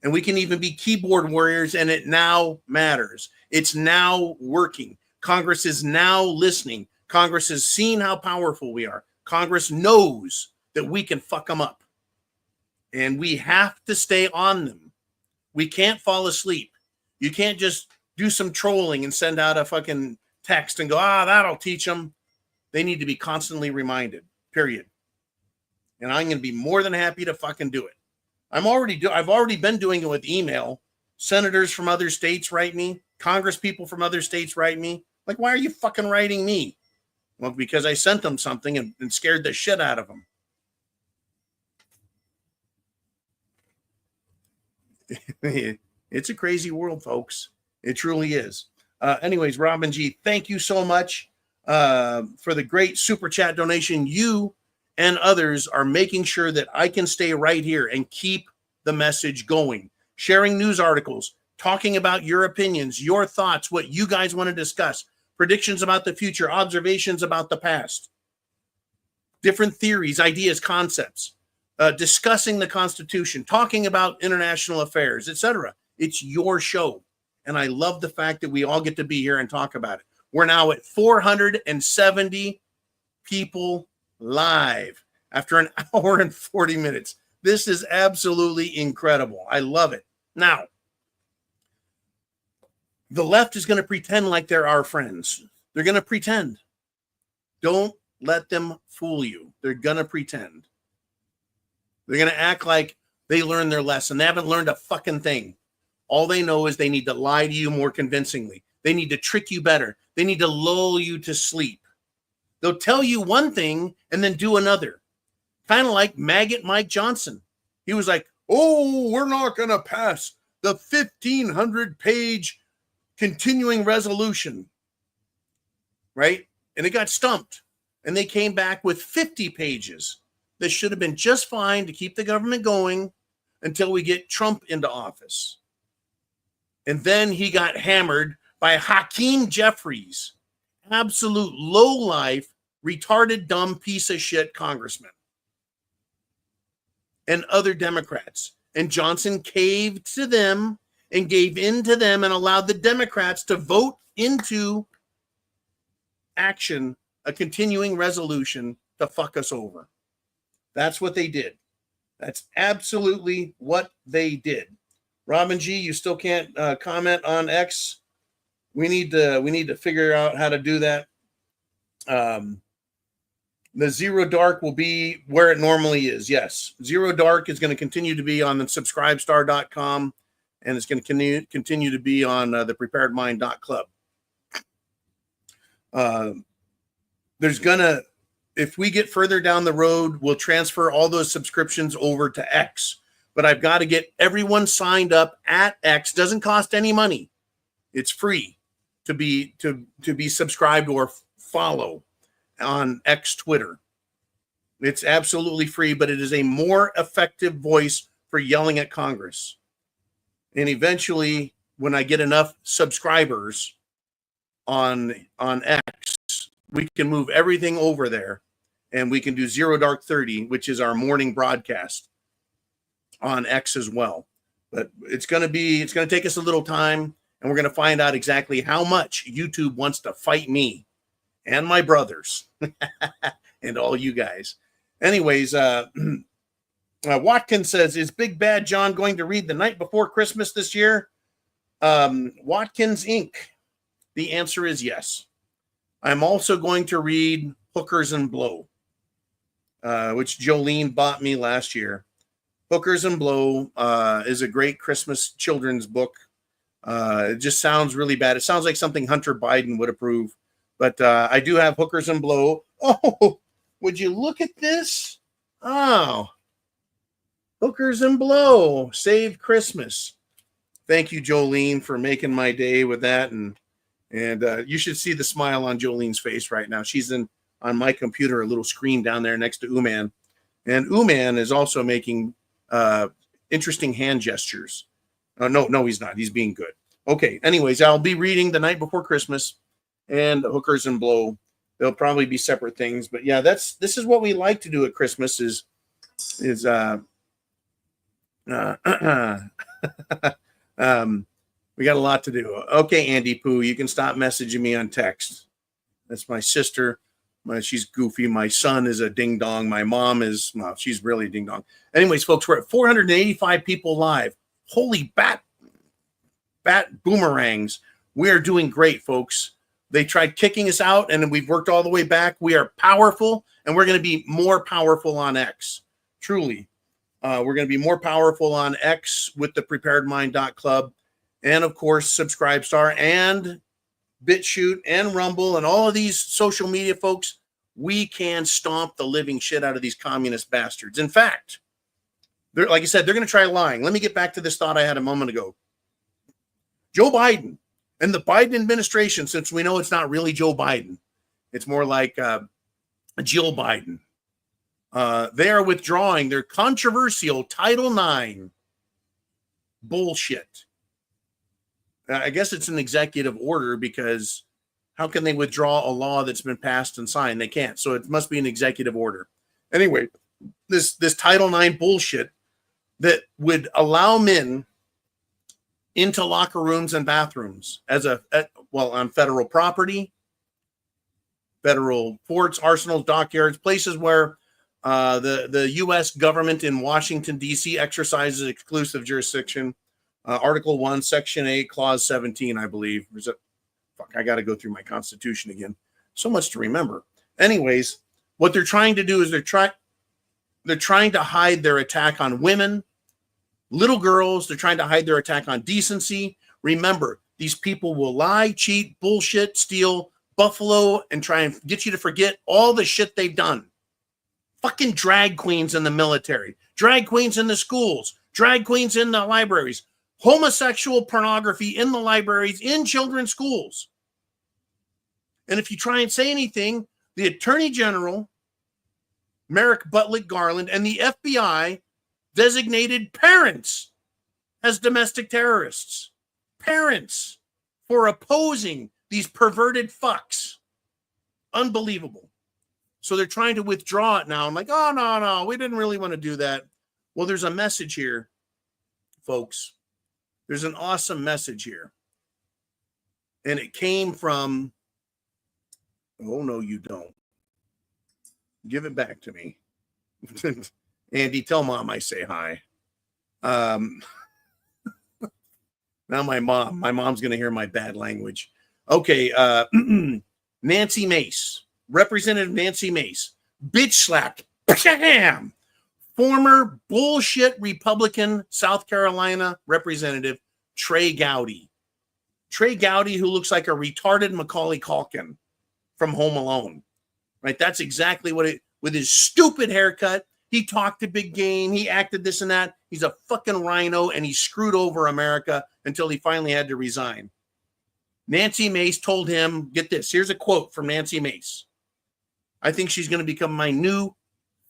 And we can even be keyboard warriors, and it now matters. It's now working. Congress is now listening. Congress has seen how powerful we are. Congress knows that we can fuck them up. And we have to stay on them. We can't fall asleep. You can't just do some trolling and send out a fucking text and go, that'll teach them. They need to be constantly reminded, period. And I'm going to be more than happy to fucking do it. I've already been doing it with email. Senators from other states write me. Congress people from other states write me. Like, why are you fucking writing me? Well, because I sent them something and scared the shit out of them. It's a crazy world, folks. It truly is. Anyways, Robin G, thank you so much for the great super chat donation. You and others are making sure that I can stay right here and keep the message going. Sharing news articles, talking about your opinions, your thoughts, what you guys want to discuss, predictions about the future, observations about the past, different theories, ideas, concepts, discussing the Constitution, talking about international affairs, etc. It's your show. And I love the fact that we all get to be here and talk about it. We're now at 470 people live after an hour and 40 minutes. This is absolutely incredible. I love it. Now, the left is going to pretend like they're our friends. They're going to pretend. Don't let them fool you. They're going to pretend. They're going to act like they learned their lesson. They haven't learned a fucking thing. All they know is they need to lie to you more convincingly. They need to trick you better. They need to lull you to sleep. They'll tell you one thing and then do another. Kind of like Maggot Mike Johnson. He was like, we're not going to pass the 1,500-page continuing resolution. Right? And it got stumped. And they came back with 50 pages that should have been just fine to keep the government going until we get Trump into office. And then he got hammered by Hakeem Jeffries, absolute low-life, retarded, dumb piece of shit congressman, and other Democrats. And Johnson caved to them and gave in to them and allowed the Democrats to vote into action a continuing resolution to fuck us over. That's what they did. That's absolutely what they did. Robin G, you still can't comment on X. We need to figure out how to do that. The Zero Dark will be where it normally is. Yes, Zero Dark is going to continue to be on the subscribestar.com, and it's going to continue to be on the preparedmind.club. If we get further down the road, we'll transfer all those subscriptions over to X. But I've got to get everyone signed up at X. Doesn't cost any money. It's free to be subscribed or follow on X Twitter. It's absolutely free, but it is a more effective voice for yelling at Congress. And eventually, when I get enough subscribers on X, we can move everything over there, and we can do Zero Dark 30, which is our morning broadcast on X as well. But it's going to take us a little time, and we're going to find out exactly how much YouTube wants to fight me and my brothers and all you guys. Anyways, Watkins says, is Big Bad John going to read The Night Before Christmas this year? Watkins Inc. The answer is yes. I'm also going to read Hookers and Blow, which Jolene bought me last year. Hookers and Blow is a great Christmas children's book. It just sounds really bad. It sounds like something Hunter Biden would approve. But I do have Hookers and Blow. Oh, would you look at this? Oh, Hookers and Blow, Save Christmas. Thank you, Jolene, for making my day with that. And you should see the smile on Jolene's face right now. She's on my computer, a little screen down there next to Uman. And Uman is also making interesting hand gestures. No, he's not. He's being good. Okay, anyways, I'll be reading The Night Before Christmas and Hookers and Blow. They'll probably be separate things, but yeah, this is what we like to do at Christmas is we got a lot to do. Okay, Andy Pooh, you can stop messaging me on text. That's my sister. She's goofy. My son is a ding dong. My mom is, well, she's really ding dong. Anyways, folks, we're at 485 people live. Holy bat boomerangs. We are doing great, folks. They tried kicking us out, and we've worked all the way back. We are powerful, and we're going to be more powerful on X. Truly. We're going to be more powerful on X with the preparedmind.club. And, of course, Subscribestar and BitChute and Rumble and all of these social media folks. We can stomp the living shit out of these communist bastards. In fact, like I said, they're going to try lying. Let me get back to this thought I had a moment ago. Joe Biden and the Biden administration, since we know it's not really Joe Biden, it's more like Jill Biden. They are withdrawing their controversial Title IX bullshit. I guess it's an executive order because how can they withdraw a law that's been passed and signed? They can't. So it must be an executive order. Anyway, this Title IX bullshit that would allow men into locker rooms and bathrooms on federal property, federal forts, arsenals, dockyards, places where the U.S. government in Washington, D.C. exercises exclusive jurisdiction. Article 1, Section 8, Clause 17, I believe. I got to go through my Constitution again. So much to remember. Anyways, what they're trying to do is they're trying to hide their attack on women, little girls. They're trying to hide their attack on decency. Remember, these people will lie, cheat, bullshit, steal, buffalo, and try and get you to forget all the shit they've done. Fucking drag queens in the military, drag queens in the schools, drag queens in the libraries, homosexual pornography in the libraries, in children's schools. And if you try and say anything, the Attorney General, Merrick Butler Garland, and the FBI designated parents as domestic terrorists. Parents for opposing these perverted fucks. Unbelievable. So they're trying to withdraw it now. I'm like, oh, no, we didn't really want to do that. Well, there's a message here, folks. There's an awesome message here. And it came from, oh, no, you don't. Give it back to me. Andy, tell Mom I say hi. Now my mom's going to hear my bad language. Okay, Nancy Mace, Representative Nancy Mace, bitch slapped, bam! Former bullshit Republican South Carolina Representative Trey Gowdy. Trey Gowdy, who looks like a retarded Macaulay Culkin from Home Alone. Right? That's exactly what it, with his stupid haircut. He talked a big game. He acted this and that. He's a fucking rhino, and he screwed over America until he finally had to resign. Nancy Mace told him, get this, here's a quote from Nancy Mace. I think she's going to become my new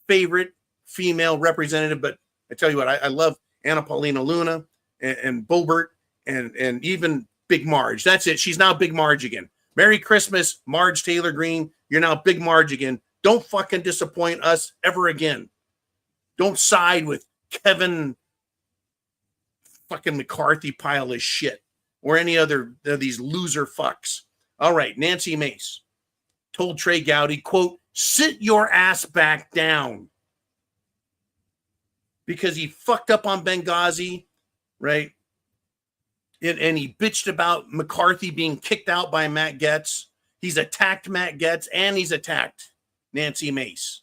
favorite female representative, but I tell you what, I love Anna Paulina Luna and Boebert and even Big Marge. That's it. She's now Big Marge again. Merry Christmas, Marge Taylor Greene. You're now Big Marge again. Don't fucking disappoint us ever again. Don't side with Kevin fucking McCarthy pile of shit or any other of these loser fucks. All right, Nancy Mace told Trey Gowdy, quote, sit your ass back down. Because he fucked up on Benghazi, right? And he bitched about McCarthy being kicked out by Matt Gaetz. He's attacked Matt Gaetz, and he's attacked Nancy Mace.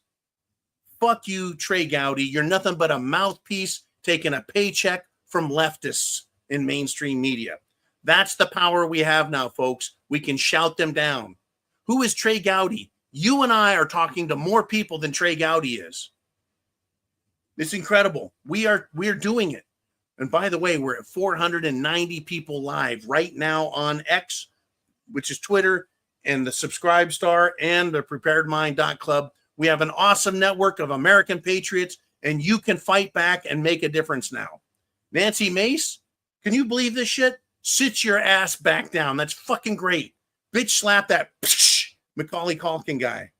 Fuck you, Trey Gowdy. You're nothing but a mouthpiece taking a paycheck from leftists in mainstream media. That's the power we have now, folks. We can shout them down. Who is Trey Gowdy? You and I are talking to more people than Trey Gowdy is. It's incredible. We are doing it. And by the way, we're at 490 people live right now on X, which is Twitter, and the Subscribestar and the preparedmind.club. We have an awesome network of American patriots, and you can fight back and make a difference now. Nancy Mace, can you believe this shit? Sit your ass back down. That's fucking great. Bitch slap that Macaulay Culkin guy.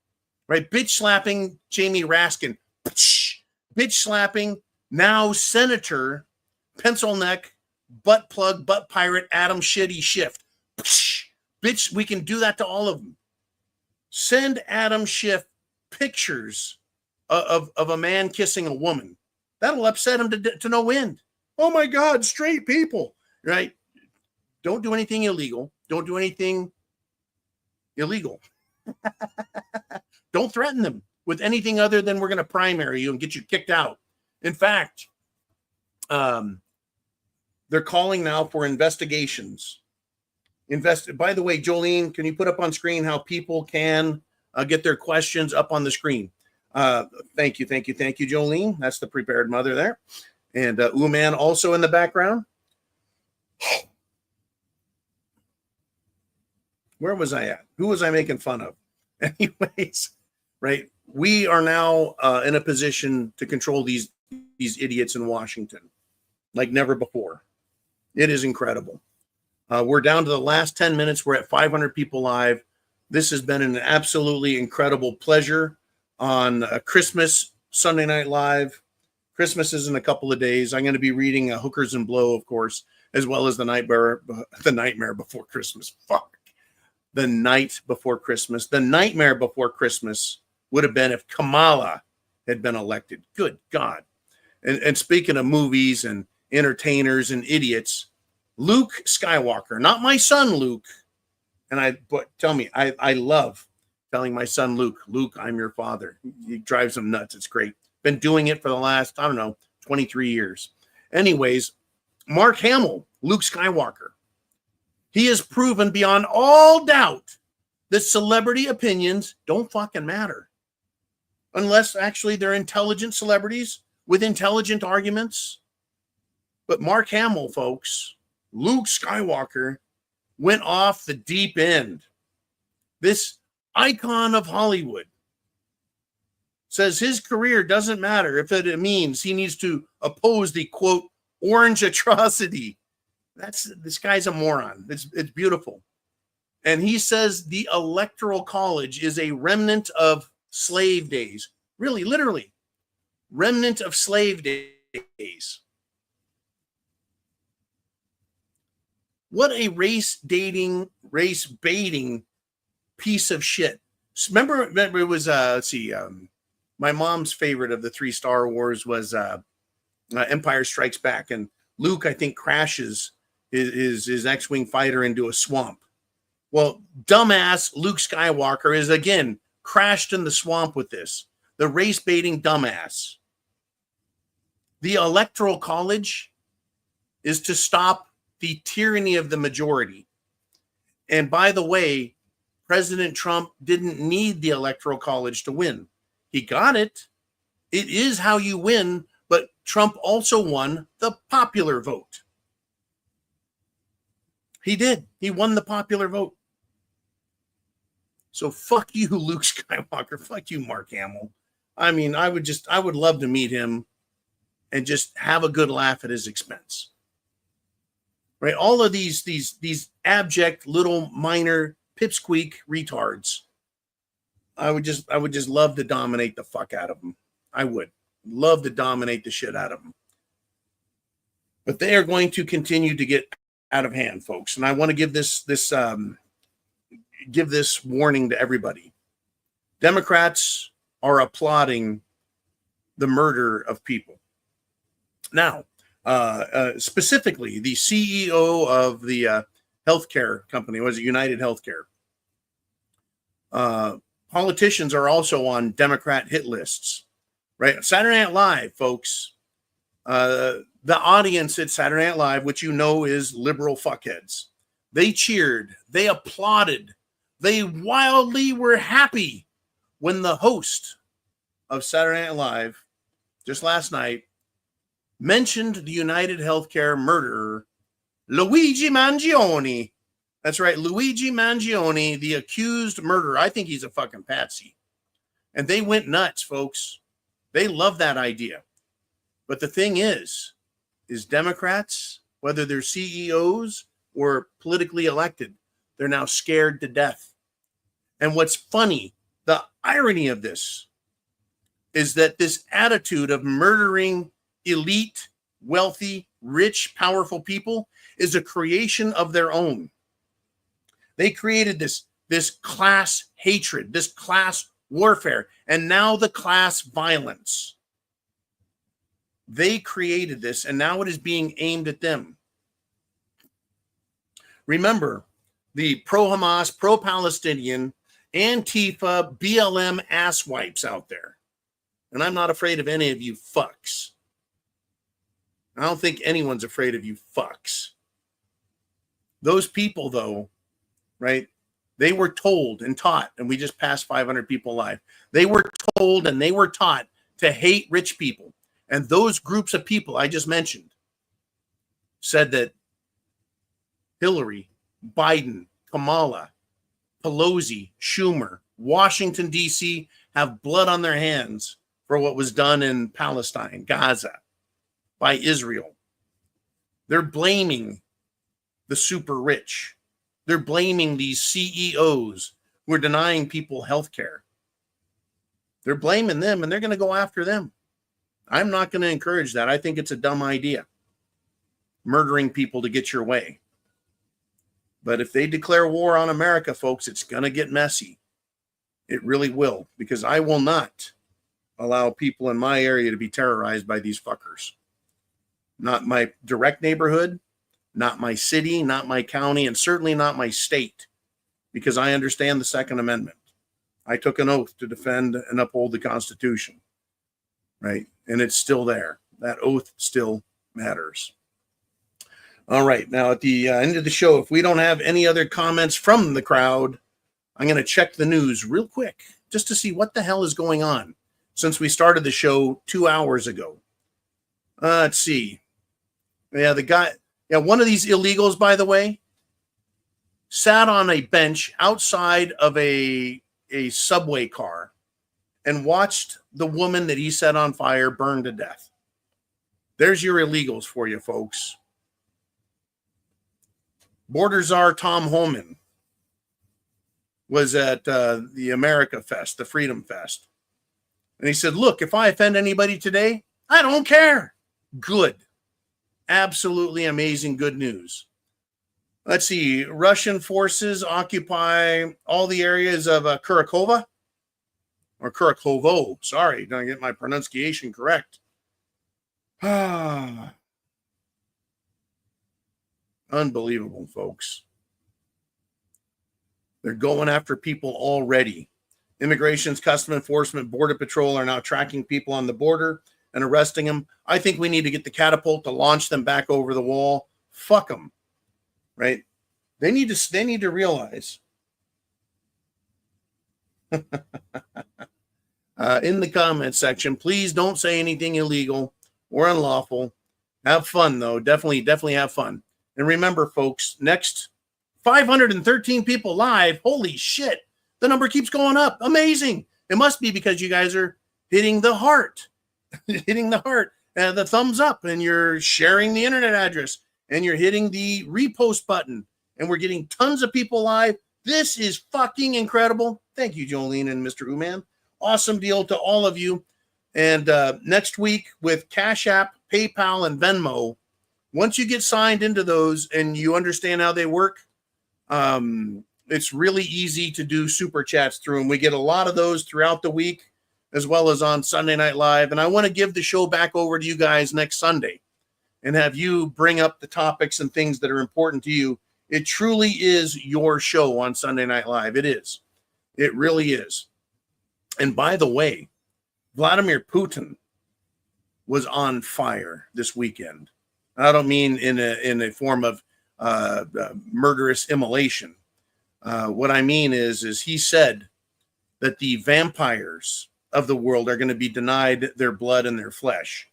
Right? Bitch slapping Jamie Raskin. Bitch slapping now Senator pencil neck, butt plug, butt pirate, Adam Shitty Schiff. Bitch, we can do that to all of them. Send Adam Schiff pictures of a man kissing a woman. That'll upset him to no end. Oh my God, straight people, right? Don't do anything illegal. Don't do anything illegal. Don't threaten them with anything other than we're going to primary you and get you kicked out. In fact, they're calling now for investigations. By the way, Jolene, can you put up on screen how people can get their questions up on the screen? Thank you, Jolene. That's the prepared mother there. And Uman also in the background. Where was I at? Who was I making fun of? Anyways, right? We are now in a position to control these idiots in Washington like never before. It is incredible. We're down to the last 10 minutes. We're at 500 people live. This has been an absolutely incredible pleasure on Christmas Sunday Night Live. Christmas is in a couple of days. I'm going to be reading Hookers and Blow, of course, as well as the Nightmare Before Christmas. Fuck. The Night Before Christmas. The Nightmare Before Christmas would have been if Kamala had been elected. Good God. And speaking of movies and entertainers and idiots, Luke Skywalker, not my son Luke. But tell me, I love telling my son Luke, I'm your father. He drives him nuts. It's great. Been doing it for the last, 23 years. Anyways, Mark Hamill, Luke Skywalker. He has proven beyond all doubt that celebrity opinions don't fucking matter. Unless actually they're intelligent celebrities with intelligent arguments. But Mark Hamill, folks, Luke Skywalker went off the deep end. This icon of Hollywood says his career doesn't matter if it means he needs to oppose the, quote, orange atrocity. This guy's a moron. It's beautiful. And he says the Electoral College is a remnant of slave days. Really, literally, remnant of slave days. What a race baiting piece of shit. Remember it was my mom's favorite of the 3 Star Wars was Empire Strikes Back, and Luke, I think, crashes his X-Wing fighter into a swamp. Well, dumbass Luke Skywalker is again crashed in the swamp with this. The race baiting dumbass. The Electoral College is to stop the tyranny of the majority. And by the way, President Trump didn't need the Electoral College to win. He got it. It is how you win, but Trump also won the popular vote. He did. He won the popular vote. So fuck you, Luke Skywalker. Fuck you, Mark Hamill. I mean, I would love to meet him and just have a good laugh at his expense. Right? All of these abject little minor pipsqueak retards. I would just love to dominate the fuck out of them. I would love to dominate the shit out of them. But they are going to continue to get out of hand, folks. And I want to give this warning to everybody. Democrats are applauding the murder of people. Now, specifically, the CEO of the healthcare company, was it United Healthcare? Politicians are also on Democrat hit lists, right? Saturday Night Live, folks. The audience at Saturday Night Live, which you know is liberal fuckheads, they cheered, they applauded, they wildly were happy when the host of Saturday Night Live just last night mentioned the United Healthcare murderer, Luigi Mangione. That's right, Luigi Mangione, the accused murderer. I think he's a fucking patsy. And they went nuts, folks. They love that idea. But the thing is Democrats, whether they're CEOs or politically elected, they're now scared to death. And what's funny, the irony of this is that this attitude of murdering elite, wealthy, rich, powerful people is a creation of their own. They created this this class hatred, this class warfare, and now the class violence. They created this, and now it is being aimed at them. Remember, the pro-Hamas, pro-Palestinian, Antifa, BLM asswipes out there. And I'm not afraid of any of you fucks. I don't think anyone's afraid of you fucks. Those people, though, right, they were told and taught, and we just passed 500 people alive. They were told and they were taught to hate rich people. And those groups of people I just mentioned said that Hillary, Biden, Kamala, Pelosi, Schumer, Washington, D.C. have blood on their hands for what was done in Palestine, Gaza, by Israel. They're blaming the super rich. They're blaming these CEOs who are denying people health care. They're blaming them, and they're going to go after them. I'm not going to encourage that. I think it's a dumb idea, murdering people to get your way. But if they declare war on America, folks, it's going to get messy. It really will, because I will not allow people in my area to be terrorized by these fuckers. Not my direct neighborhood, not my city, not my county, and certainly not my state, because I understand the Second Amendment. I took an oath to defend and uphold the Constitution, right? And it's still there. That oath still matters. All right. Now, at the end of the show, if we don't have any other comments from the crowd, I'm going to check the news real quick just to see what the hell is going on since we started the show 2 hours ago. Let's see. Yeah, one of these illegals, by the way, sat on a bench outside of a subway car and watched the woman that he set on fire burn to death. There's your illegals for you, folks. Border czar Tom Homan was at the America Fest, the Freedom Fest. And he said, look, if I offend anybody today, I don't care. Good. Absolutely amazing good news. Let's see. Russian forces occupy all the areas of Kurakova. Or Kurakovo. Sorry, don't get my pronunciation correct. Unbelievable, folks. They're going after people already. Immigration's Customs Enforcement, Border Patrol are now tracking people on the border and arresting them. I think we need to get the catapult to launch them back over the wall. Fuck them, right? They need to realize. In the comments section, please don't say anything illegal or unlawful. Have fun, though. Definitely have fun. And remember, folks, next 513 people live. Holy shit. The number keeps going up. Amazing. It must be because you guys are hitting the heart, the thumbs up, and you're sharing the internet address, and you're hitting the repost button, and we're getting tons of people live. This is fucking incredible. Thank you, Jolene and Mr. Uman. Awesome deal to all of you. And next week with CashApp, PayPal, and Venmo, once you get signed into those and you understand how they work, it's really easy to do super chats through them. We get a lot of those throughout the week, as well as on Sunday Night Live. And I want to give the show back over to you guys next Sunday and have you bring up the topics and things that are important to you. It truly is your show on Sunday Night Live. It is. It really is. And by the way, Vladimir Putin was on fire this weekend. I don't mean in a form of murderous immolation. What I mean is he said that the vampires of the world are going to be denied their blood and their flesh,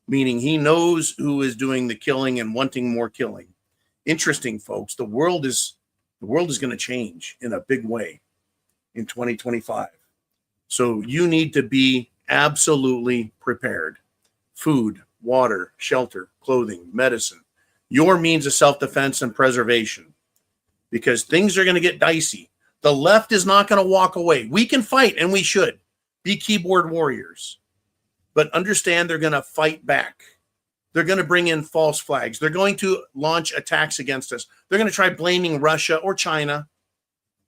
meaning he knows who is doing the killing and wanting more killing. Interesting, folks. The world is going to change in a big way in 2025. So you need to be absolutely prepared. Food, water, shelter, clothing, medicine, your means of self-defense and preservation, because things are going to get dicey. The left is not going to walk away. We can fight, and we should be keyboard warriors, but understand they're going to fight back. They're going to bring in false flags. They're going to launch attacks against us. They're going to try blaming Russia or China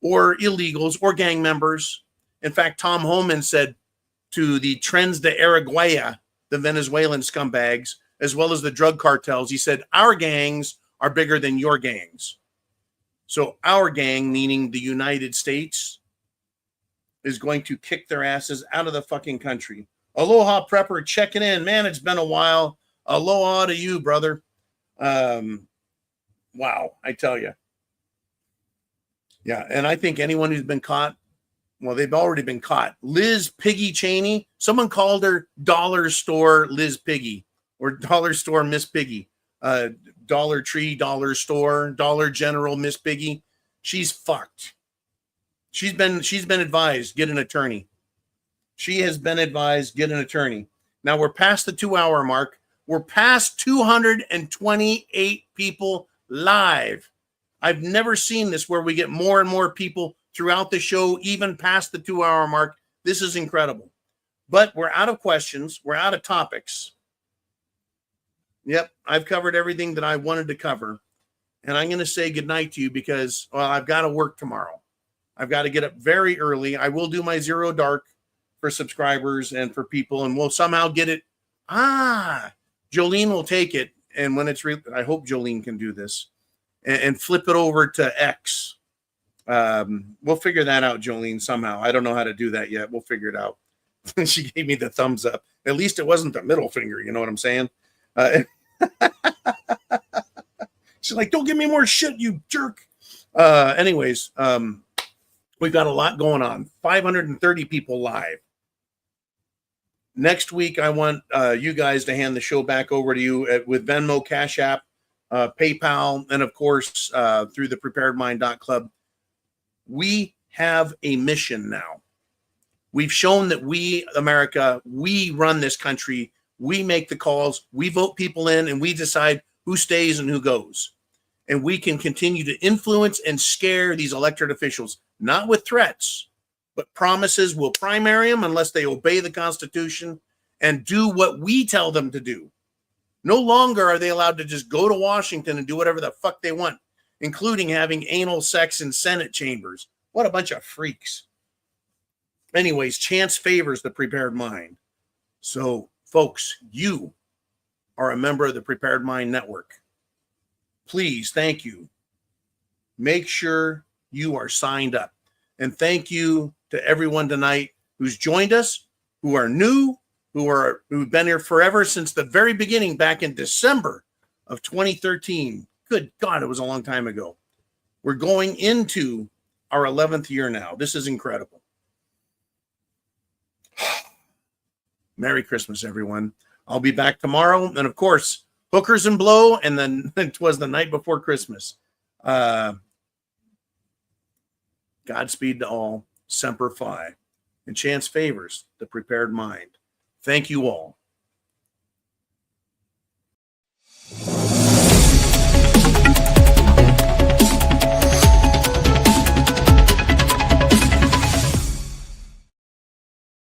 or illegals or gang members. In fact, Tom Homan said to the Trens de Araguaya, the Venezuelan scumbags, as well as the drug cartels, he said, our gangs are bigger than your gangs. So our gang, meaning the United States, is going to kick their asses out of the fucking country. Aloha Prepper checking in. Man, it's been a while. Aloha to you, brother. Wow, I tell you. Yeah, and I think anyone who's been caught, well, they've already been caught. Liz Piggy Cheney, someone called her Dollar Store Liz Piggy or Dollar Store Miss Piggy. Dollar Tree, Dollar Store, Dollar General Miss Piggy. She's fucked. She's been advised, get an attorney. She has been advised, get an attorney. Now we're past the 2-hour mark. We're past 228 people live. I've never seen this where we get more and more people throughout the show, even past the 2-hour mark. This is incredible. But we're out of questions. We're out of topics. Yep, I've covered everything that I wanted to cover. And I'm going to say goodnight to you because, well, I've got to work tomorrow. I've got to get up very early. I will do my Zero Dark for subscribers and for people, and we'll somehow get it. Jolene will take it. And when it's I hope Jolene can do this and flip it over to X. We'll figure that out, Jolene, somehow. I don't know how to do that yet. We'll figure it out. She gave me the thumbs up. At least it wasn't the middle finger. You know what I'm saying? She's like, don't give me more shit, you jerk. Anyways, we've got a lot going on. 530 people live. Next week, I want you guys to hand the show back over to you with Venmo, Cash App, PayPal, and of course, through the preparedmind.club. We have a mission now. We've shown that we, America, we run this country. We make the calls. We vote people in, and we decide who stays and who goes. And we can continue to influence and scare these elected officials, not with threats, but promises. We'll primary them unless they obey the Constitution and do what we tell them to do. No longer are they allowed to just go to Washington and do whatever the fuck they want, including having anal sex in Senate chambers. What a bunch of freaks. Anyways, chance favors the prepared mind. So, folks, you are a member of the Prepared Mind Network. Please, thank you. Make sure you are signed up. And thank you to everyone tonight who's joined us, who are new, who've been here forever since the very beginning back in December of 2013. Good God, it was a long time ago. We're going into our 11th year now. This is incredible. Merry Christmas, everyone. I'll be back tomorrow. And of course, hookers and blow. And then it was the night before Christmas. Godspeed to all. Semper Fi. And chance favors the prepared mind. Thank you all.